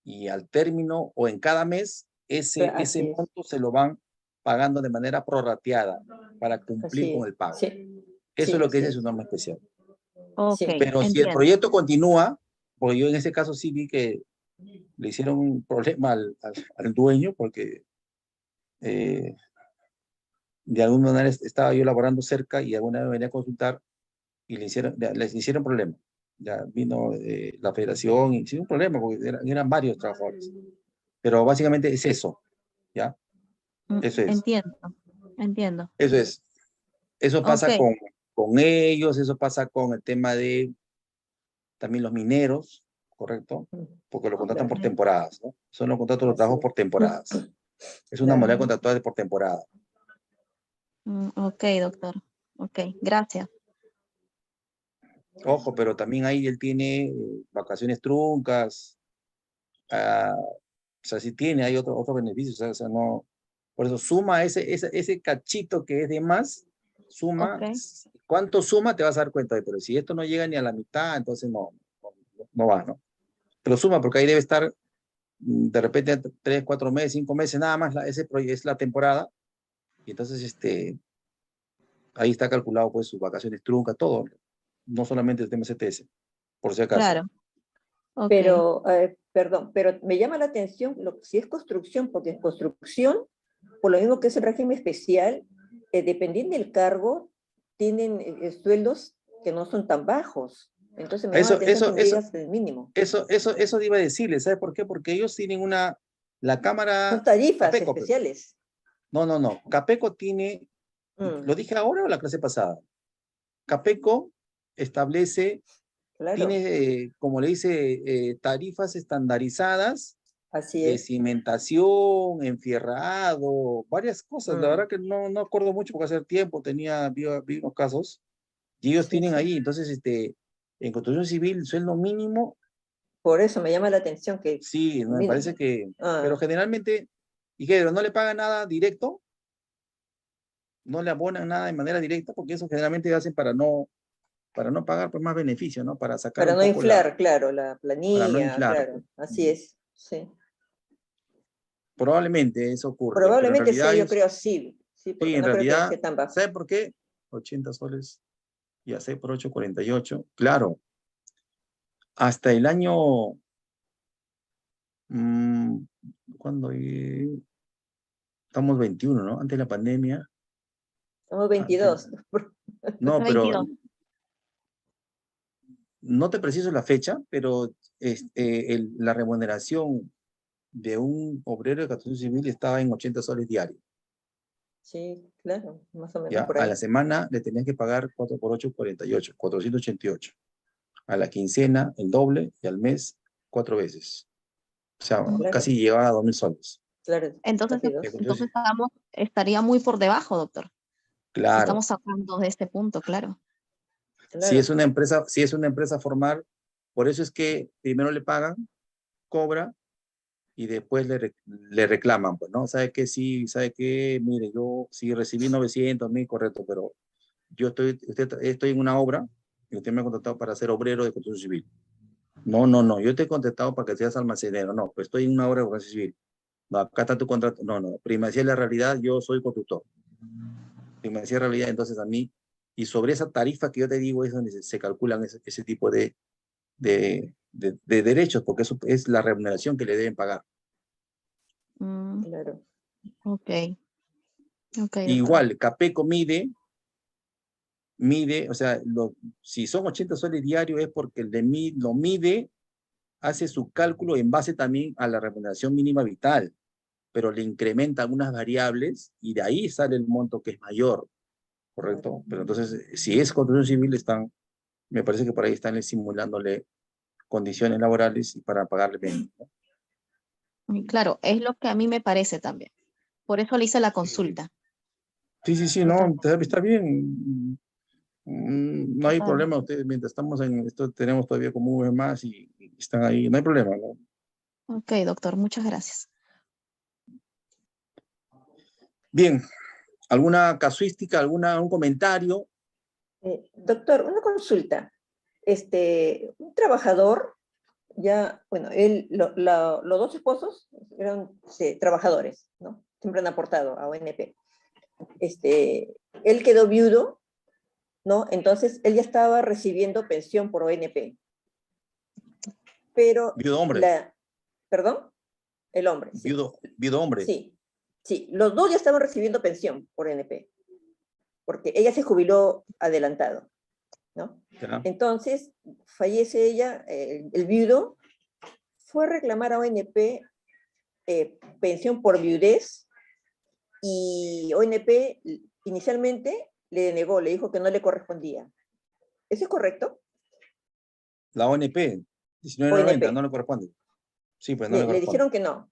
Speaker 2: y al término o en cada mes, ese
Speaker 6: así es,
Speaker 2: monto se lo van pagando de manera prorrateada para cumplir
Speaker 6: así
Speaker 2: con
Speaker 6: es,
Speaker 2: el pago.
Speaker 6: sí,
Speaker 2: Eso es
Speaker 6: sí,
Speaker 2: lo que
Speaker 6: así
Speaker 2: dice su
Speaker 6: es,
Speaker 2: norma especial.
Speaker 7: ok,
Speaker 6: sí,
Speaker 2: Pero si el
Speaker 7: entiendo.
Speaker 2: proyecto continúa, porque yo en ese caso sí vi que le hicieron un problema al dueño, porque eh, de alguna manera estaba yo laborando cerca y alguna vez venía a consultar y les hicieron problema. Ya vino la federación y hicieron un problema porque eran varios trabajadores. Pero básicamente es eso, ¿ya? Eso es.
Speaker 7: Entiendo, entiendo.
Speaker 2: Eso es. Eso
Speaker 7: Ok,
Speaker 2: pasa con ellos, eso pasa con el tema de también los mineros, ¿correcto? Porque lo contratan
Speaker 6: claro,
Speaker 2: por temporadas, ¿no? Son los contratos de los
Speaker 6: así
Speaker 2: trabajos
Speaker 6: es,
Speaker 2: por temporadas. Es una
Speaker 6: claro.
Speaker 2: modalidad contractual por temporada.
Speaker 7: ok, doctor. Ok, gracias.
Speaker 2: Ojo, pero también ahí él tiene vacaciones truncas, o sea, sí tiene, hay otros beneficios, o sea, no, por eso suma ese cachito que es de más,
Speaker 7: Ok,
Speaker 2: suma, ¿cuánto suma? Te vas a dar cuenta pero si esto no llega ni a la mitad, entonces no va, ¿no? Pero suma, porque ahí debe estar de repente 3, 4 meses, 5 meses, nada más, ese es la temporada, y entonces ahí está calculado pues sus vacaciones truncas, todo, no solamente el tema CTS, por si acaso.
Speaker 7: claro. Ok,
Speaker 6: Pero, perdón, pero me llama la atención si es construcción, porque en construcción, por lo mismo que es el régimen especial, dependiendo del cargo, tienen sueldos que no son tan bajos. Entonces me llama la atención que me digas el mínimo.
Speaker 2: Eso iba a decirle, ¿sabe por qué? Porque ellos tienen la
Speaker 6: Son
Speaker 2: cámara
Speaker 6: tarifas
Speaker 2: Capeco, pues.
Speaker 6: especiales.
Speaker 2: No. Capeco tiene, ¿lo dije ahora o la clase pasada? Capeco establece,
Speaker 6: Claro,
Speaker 2: tiene, como le dice, tarifas estandarizadas
Speaker 6: así
Speaker 2: de
Speaker 6: es.
Speaker 2: cimentación, enfierrado, varias cosas. La
Speaker 6: Mm.
Speaker 2: verdad que no acuerdo mucho porque hace tiempo vi unos casos y ellos
Speaker 6: Sí,
Speaker 2: tienen
Speaker 6: sí.
Speaker 2: ahí. Entonces, en construcción civil, sueldo mínimo,
Speaker 6: Por eso me llama la atención que
Speaker 2: sí, me
Speaker 6: mínimo.
Speaker 2: parece que, pero
Speaker 6: Ah,
Speaker 2: generalmente, ¿y qué? ¿No le pagan nada directo? ¿No le abonan nada de manera directa? Porque eso generalmente hacen para no pagar por más beneficio, ¿no? Para sacar
Speaker 6: para
Speaker 2: un
Speaker 6: no
Speaker 2: poco
Speaker 6: inflar, claro, la
Speaker 2: para no
Speaker 6: planilla,
Speaker 2: inflar,
Speaker 6: claro,
Speaker 2: pues.
Speaker 6: así es, sí.
Speaker 2: Probablemente eso ocurre, pero en
Speaker 6: Probablemente sea,
Speaker 2: realidad
Speaker 6: yo
Speaker 2: ellos,
Speaker 6: creo sí,
Speaker 2: sí,
Speaker 6: porque
Speaker 2: en
Speaker 6: no creo que
Speaker 2: realidad,
Speaker 6: sea tan bajo.
Speaker 2: ¿sabe por qué? 80 soles y hace por 8,48. Claro, hasta el año, mm, ¿cuándo? Estamos 21, ¿no? Antes de la pandemia.
Speaker 6: Somos
Speaker 2: Antes,
Speaker 6: 22.
Speaker 2: no, pero
Speaker 7: 22.
Speaker 2: no te preciso la fecha, pero la remuneración de un obrero de construcción civil estaba en 80 soles diarios.
Speaker 6: Sí, claro, más o menos
Speaker 2: ¿Ya?
Speaker 6: por
Speaker 2: A la
Speaker 6: ahí.
Speaker 2: semana le tenías que pagar 4 por 8, 48, 488. A la quincena, el doble, y al mes, 4 veces. O sea,
Speaker 6: Claro,
Speaker 2: casi llegaba a 2.000 soles.
Speaker 6: claro,
Speaker 7: Entonces,
Speaker 6: casi dos.
Speaker 7: entonces estaría muy por debajo, doctor. Si
Speaker 2: Claro.
Speaker 7: estamos sacando de este punto, claro.
Speaker 2: Si es
Speaker 6: Claro,
Speaker 2: una empresa formal, por eso es que primero le pagan, cobra, y después le reclaman, pues, ¿no? ¿Sabe qué? Sí, ¿sabe qué? Mire, yo sí recibí 900, 1.000, correcto, pero yo estoy en una obra y usted me ha contratado para ser obrero de construcción civil. No, yo te he contratado para que seas almacenero. No, pues estoy en una obra de construcción civil. No, acá está tu contrato. No, primacía de la realidad, yo soy constructor. Primacía de la realidad, entonces a mí, y sobre esa tarifa que yo te digo es donde se calculan ese tipo de derechos, porque eso es la remuneración que le deben pagar.
Speaker 7: Mm,
Speaker 6: claro.
Speaker 7: ok, ok, doctor.
Speaker 2: Igual, Capeco mide, o sea, si son 80 soles diarios es porque lo mide, hace su cálculo en base también a la remuneración mínima vital, pero le incrementa algunas variables y de ahí sale el monto que es mayor, ¿correcto? Pero entonces, si es construcción civil, me parece que por ahí están simulándole condiciones laborales y para pagarle menos, ¿no?
Speaker 7: Y claro, es lo que a mí me parece también. Por eso le hice la consulta.
Speaker 2: Sí, no, está bien. No hay
Speaker 7: Totalmente.
Speaker 2: problema, ustedes mientras estamos en esto tenemos todavía como un mes más y están ahí, no hay problema, ¿no?
Speaker 7: Ok, doctor, muchas gracias.
Speaker 2: Bien, ¿alguna casuística, un comentario?
Speaker 6: Doctor, una consulta. Un trabajador, ya, bueno, los dos esposos eran trabajadores, ¿no? Siempre han aportado a ONP. Él quedó viudo, ¿no? Entonces él ya estaba recibiendo pensión por ONP. Pero
Speaker 2: Viudo hombre,
Speaker 6: ¿perdón? El hombre, sí.
Speaker 2: viudo hombre.
Speaker 6: Sí, sí. Los dos ya estaban recibiendo pensión por ONP, porque ella se jubiló adelantado, ¿no?
Speaker 2: ¿Ya?
Speaker 6: Entonces, fallece ella, el viudo, fue a reclamar a ONP pensión por viudez y ONP inicialmente le denegó, le dijo que no le correspondía. ¿Eso es correcto?
Speaker 2: La ONP, 1990, no
Speaker 6: ONP.
Speaker 2: le corresponde. Sí, pues no le
Speaker 6: Le
Speaker 2: corresponde.
Speaker 6: dijeron que no.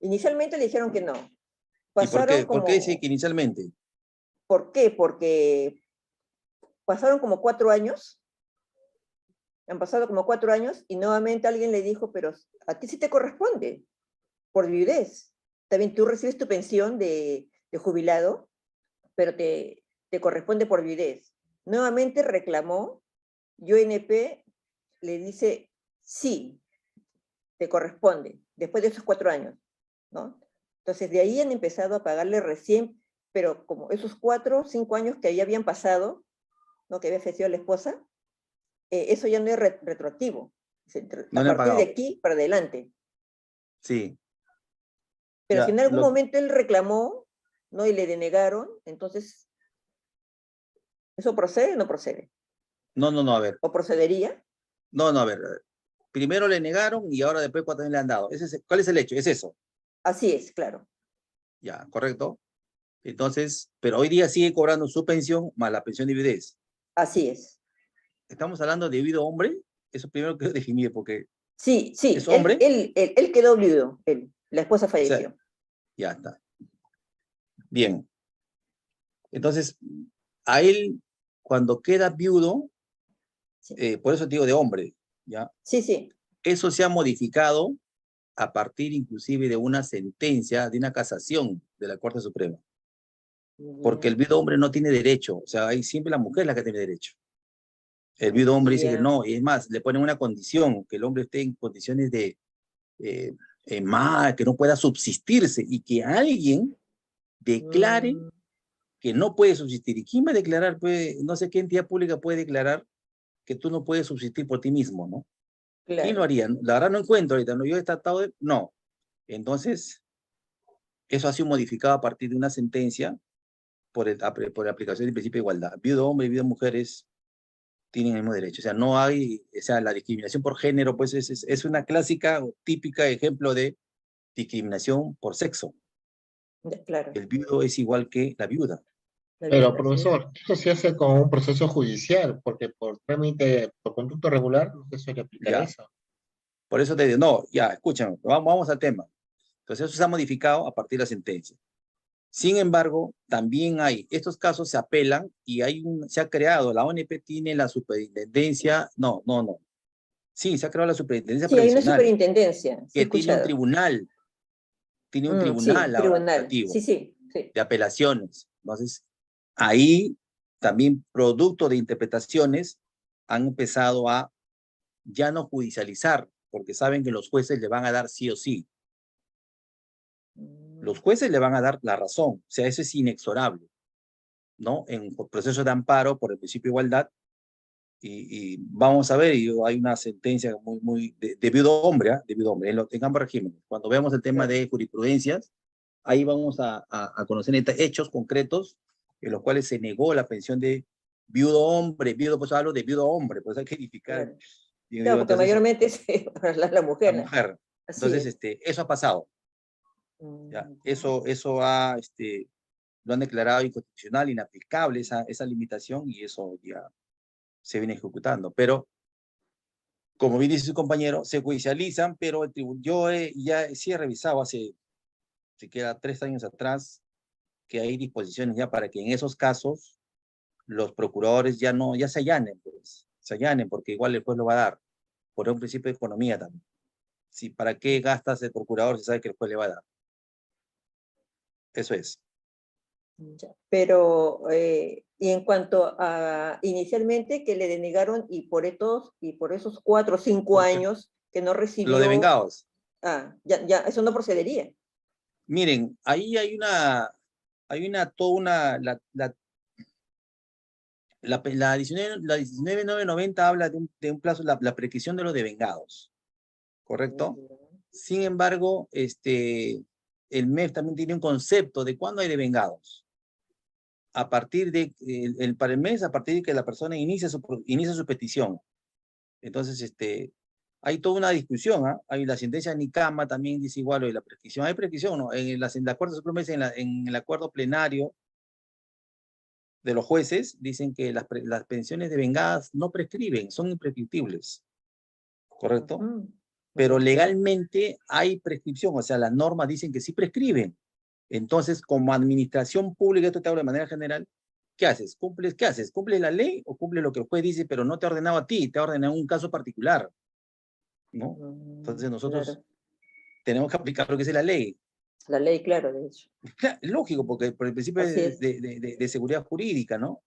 Speaker 6: Inicialmente le dijeron que no.
Speaker 2: ¿Y por
Speaker 6: Pasaron
Speaker 2: qué? ¿Por qué dice
Speaker 6: como,
Speaker 2: que inicialmente?
Speaker 6: ¿por qué? Porque pasaron como 4 años, han pasado como 4 años y nuevamente alguien le dijo, pero a ti sí te corresponde por viudez. También tú recibes tu pensión de jubilado, pero te corresponde por viudez. Nuevamente reclamó y ONP le dice, sí, te corresponde, después de esos 4 años, ¿no? Entonces de ahí han empezado a pagarle recién, pero como esos 4 o 5 años que ya habían pasado, ¿no? Que había fallecido la esposa, eso ya no es retroactivo.
Speaker 2: No
Speaker 6: A
Speaker 2: le han
Speaker 6: partir de
Speaker 2: pagado.
Speaker 6: aquí para adelante.
Speaker 2: Sí,
Speaker 6: Pero si
Speaker 2: ya.
Speaker 6: en algún momento él reclamó, ¿no? Y le denegaron, entonces ¿Eso procede o no procede?
Speaker 2: No, a ver.
Speaker 6: ¿O procedería?
Speaker 2: No, a ver. Primero le negaron y ahora después cuando también le han dado. ¿Cuál es el hecho? Es eso.
Speaker 6: Así es, claro.
Speaker 2: Ya, correcto. Entonces, pero hoy día sigue cobrando su pensión más la pensión de viudez.
Speaker 6: Así es.
Speaker 2: Estamos hablando de viudo hombre. Eso primero quiero definir porque
Speaker 6: Sí,
Speaker 2: es hombre.
Speaker 6: él quedó viudo, la esposa
Speaker 2: O sea,
Speaker 6: falleció.
Speaker 2: ya está. Bien. Entonces, a él, cuando queda viudo,
Speaker 6: Sí.
Speaker 2: por eso te digo de hombre, ¿ya?
Speaker 6: Sí.
Speaker 2: Eso se ha modificado a partir inclusive de una sentencia, de una casación de la Corte Suprema. Porque el viudo hombre no tiene derecho, o sea, hay siempre la mujer la que tiene derecho. El viudo hombre dice que no, y es más, le ponen una condición, que el hombre esté en condiciones de que no pueda subsistirse y que alguien declare que no puede subsistir. ¿Y quién va a declarar? No sé qué entidad pública puede declarar que tú no puedes subsistir por ti mismo, ¿no?
Speaker 6: Claro.
Speaker 2: ¿Quién lo haría? La verdad no encuentro ahorita, ¿no? Yo he tratado de... No. Entonces, eso ha sido modificado a partir de una sentencia por la aplicación del principio de igualdad. Viudo hombre y viuda mujeres tienen el mismo derecho. O sea, no hay, o sea, la discriminación por género, pues es una clásica o típica ejemplo de discriminación por sexo.
Speaker 6: Claro.
Speaker 2: El viudo es igual que la viuda.
Speaker 1: Pero, profesor, esto se hace con un proceso judicial, porque por trámite, por conducto regular, no se suele aplicar
Speaker 2: Ya.
Speaker 1: eso.
Speaker 2: Por eso te digo, no, ya, escúchame, vamos al tema. Entonces, eso se ha modificado a partir de la sentencia. Sin embargo, también estos casos se apelan y se ha creado, la ONP tiene la superintendencia, no. Sí, se ha creado la superintendencia
Speaker 6: Sí, hay una
Speaker 2: previsional,
Speaker 6: superintendencia, sí he
Speaker 2: que tiene un
Speaker 6: escuchado.
Speaker 2: tribunal,
Speaker 6: Sí,
Speaker 2: ahora
Speaker 6: tribunal.
Speaker 2: administrativo
Speaker 6: Sí.
Speaker 2: de apelaciones. Entonces, ahí también producto de interpretaciones han empezado a ya no judicializar, porque saben que los jueces le van a dar sí o sí. Los jueces le van a dar la razón, o sea, eso es inexorable, ¿no? En procesos de amparo por el principio de igualdad, y vamos a ver, hay una sentencia muy de viudo hombre, de viudo hombre, en ambos regímenes. Cuando veamos el tema de jurisprudencias, ahí vamos a conocer hechos concretos en los cuales se negó la pensión de viudo hombre, pues hablo de viudo hombre, pues hay que edificar.
Speaker 6: Claro,
Speaker 2: Digo,
Speaker 6: porque
Speaker 2: entonces,
Speaker 6: mayormente es la mujer.
Speaker 2: la mujer.
Speaker 6: Así
Speaker 2: Entonces,
Speaker 6: es.
Speaker 2: eso ha pasado. ¿Ya? Eso lo han declarado inconstitucional, inaplicable esa limitación, y eso ya se viene ejecutando. Pero, como bien dice su compañero, se judicializan, pero yo ya sí he revisado hace, siquiera 3 años atrás, que hay disposiciones ya para que en esos casos los procuradores ya se allanen, pues, porque igual el juez lo va a dar, por un principio de economía también. Sí, ¿para qué gastas el procurador si sabe que el juez le va a dar? Eso es.
Speaker 6: Pero, y en cuanto a inicialmente que le denegaron y por esos 4 o 5 años que no recibió.
Speaker 2: Lo de vengados.
Speaker 6: Ya, eso no procedería.
Speaker 2: Miren, ahí la 19.990 habla de un plazo, la prescripción de los devengados, ¿correcto? Sin embargo, el MEF también tiene un concepto de cuándo hay devengados. A partir para el mes, a partir de que la persona inicia su petición. Entonces, hay toda una discusión, Hay la sentencia de Nicama también dice igual, o de la prescripción. Hay prescripción, ¿no? En el acuerdo supremo, en el acuerdo plenario de los jueces, dicen que las pensiones devengadas no prescriben, son imprescriptibles, ¿correcto? Pero legalmente hay prescripción, o sea, las normas dicen que sí prescriben. Entonces, como administración pública, esto te hablo de manera general, ¿qué haces? ¿Qué haces? ¿Cumples la ley o cumples lo que el juez dice, pero no te ha ordenado a ti, te ha ordenado un caso particular? ¿No? Entonces nosotros tenemos que aplicar lo que es la ley.
Speaker 6: La ley, claro, de hecho.
Speaker 2: Claro, lógico, porque por el principio de seguridad jurídica, ¿no?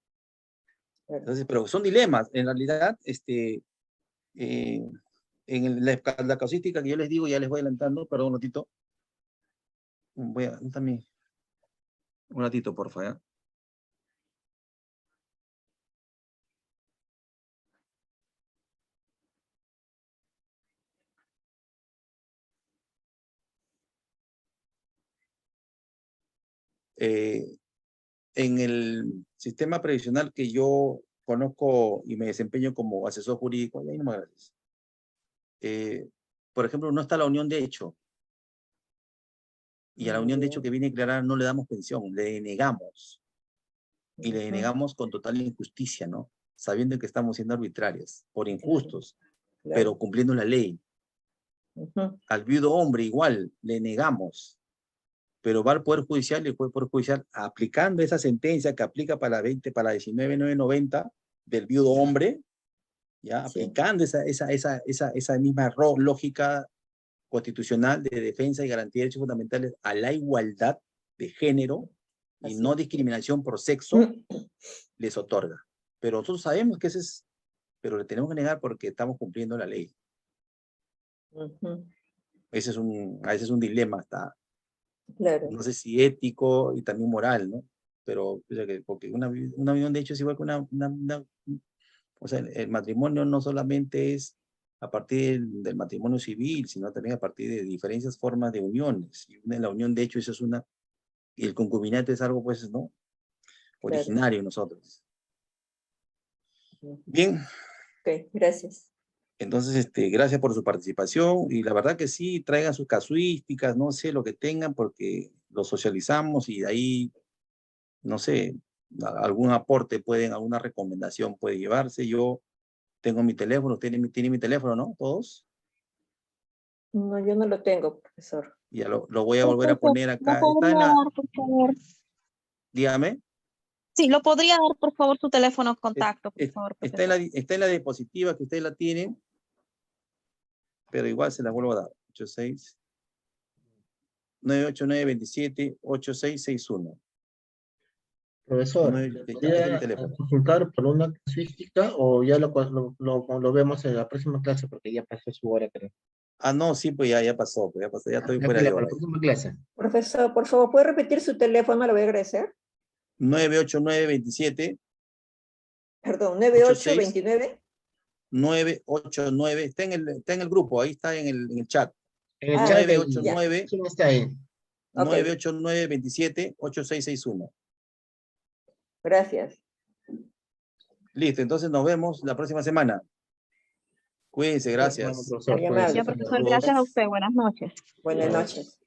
Speaker 6: Claro.
Speaker 2: Entonces, pero son dilemas. En realidad, la causística que yo les digo, ya les voy adelantando, perdón un ratito. También. Un ratito, por favor. En sistema previsional que yo conozco y me desempeño como asesor jurídico, y ahí no me agradeces. Por ejemplo, no está la unión de hecho. Y a la unión de hecho que viene declarada no le damos pensión, le denegamos. Y le denegamos con total injusticia, ¿no? Sabiendo que estamos siendo arbitrarios, por injustos, pero cumpliendo la ley. Al viudo hombre igual, le negamos. Pero va al Poder Judicial y el Poder Judicial, aplicando esa sentencia que aplica para la 19.990 del viudo hombre, ya aplicando esa misma lógica constitucional de defensa y garantía de derechos fundamentales a la igualdad de género y no discriminación por sexo, les otorga. Pero nosotros sabemos que ese es, pero le tenemos que negar porque estamos cumpliendo la ley. Ese es un dilema, está.
Speaker 6: Claro.
Speaker 2: No sé si ético y también moral, ¿no? Pero, porque una unión de hecho es igual que o sea, el matrimonio no solamente es a partir del matrimonio civil, sino también a partir de diferentes formas de uniones. Y la unión de hecho eso es y el concubinato es algo, pues, ¿no? Originario en nosotros. Bien.
Speaker 6: Ok, gracias.
Speaker 2: Entonces, gracias por su participación y la verdad que sí, traigan sus casuísticas, no sé, lo que tengan, porque lo socializamos y de ahí, no sé, algún aporte alguna recomendación puede llevarse. Yo tengo mi teléfono, tiene mi teléfono, ¿no? ¿Todos?
Speaker 6: No, yo no lo tengo, profesor.
Speaker 2: Ya lo voy a volver a poner acá.
Speaker 7: ¿Lo podría dar, por favor?
Speaker 2: Dígame.
Speaker 7: Sí, lo podría dar, por favor, su teléfono contacto, por favor,
Speaker 2: está en la diapositiva que ustedes la tienen, pero igual se la vuelvo a dar. 989-27-8661.
Speaker 1: Profesor, ¿podría consultar por una casuística o ya lo vemos en la próxima clase porque ya pasó su hora, creo?
Speaker 2: Ah, no, sí, pues ya pasó, ya estoy fuera de hora.
Speaker 1: La próxima clase.
Speaker 6: Profesor, por favor, ¿puede repetir su teléfono? Lo voy a agradecer.
Speaker 2: 989-27.
Speaker 6: Perdón, 9829.
Speaker 2: 989, está en el grupo, ahí está en el chat.
Speaker 1: En el chat
Speaker 2: 989.
Speaker 1: ¿Quién está ahí?
Speaker 2: 989-27-8661.
Speaker 6: Gracias.
Speaker 2: Listo, entonces nos vemos la próxima semana. Cuídense, gracias.
Speaker 7: Gracias a usted, buenas noches.
Speaker 6: Buenas noches.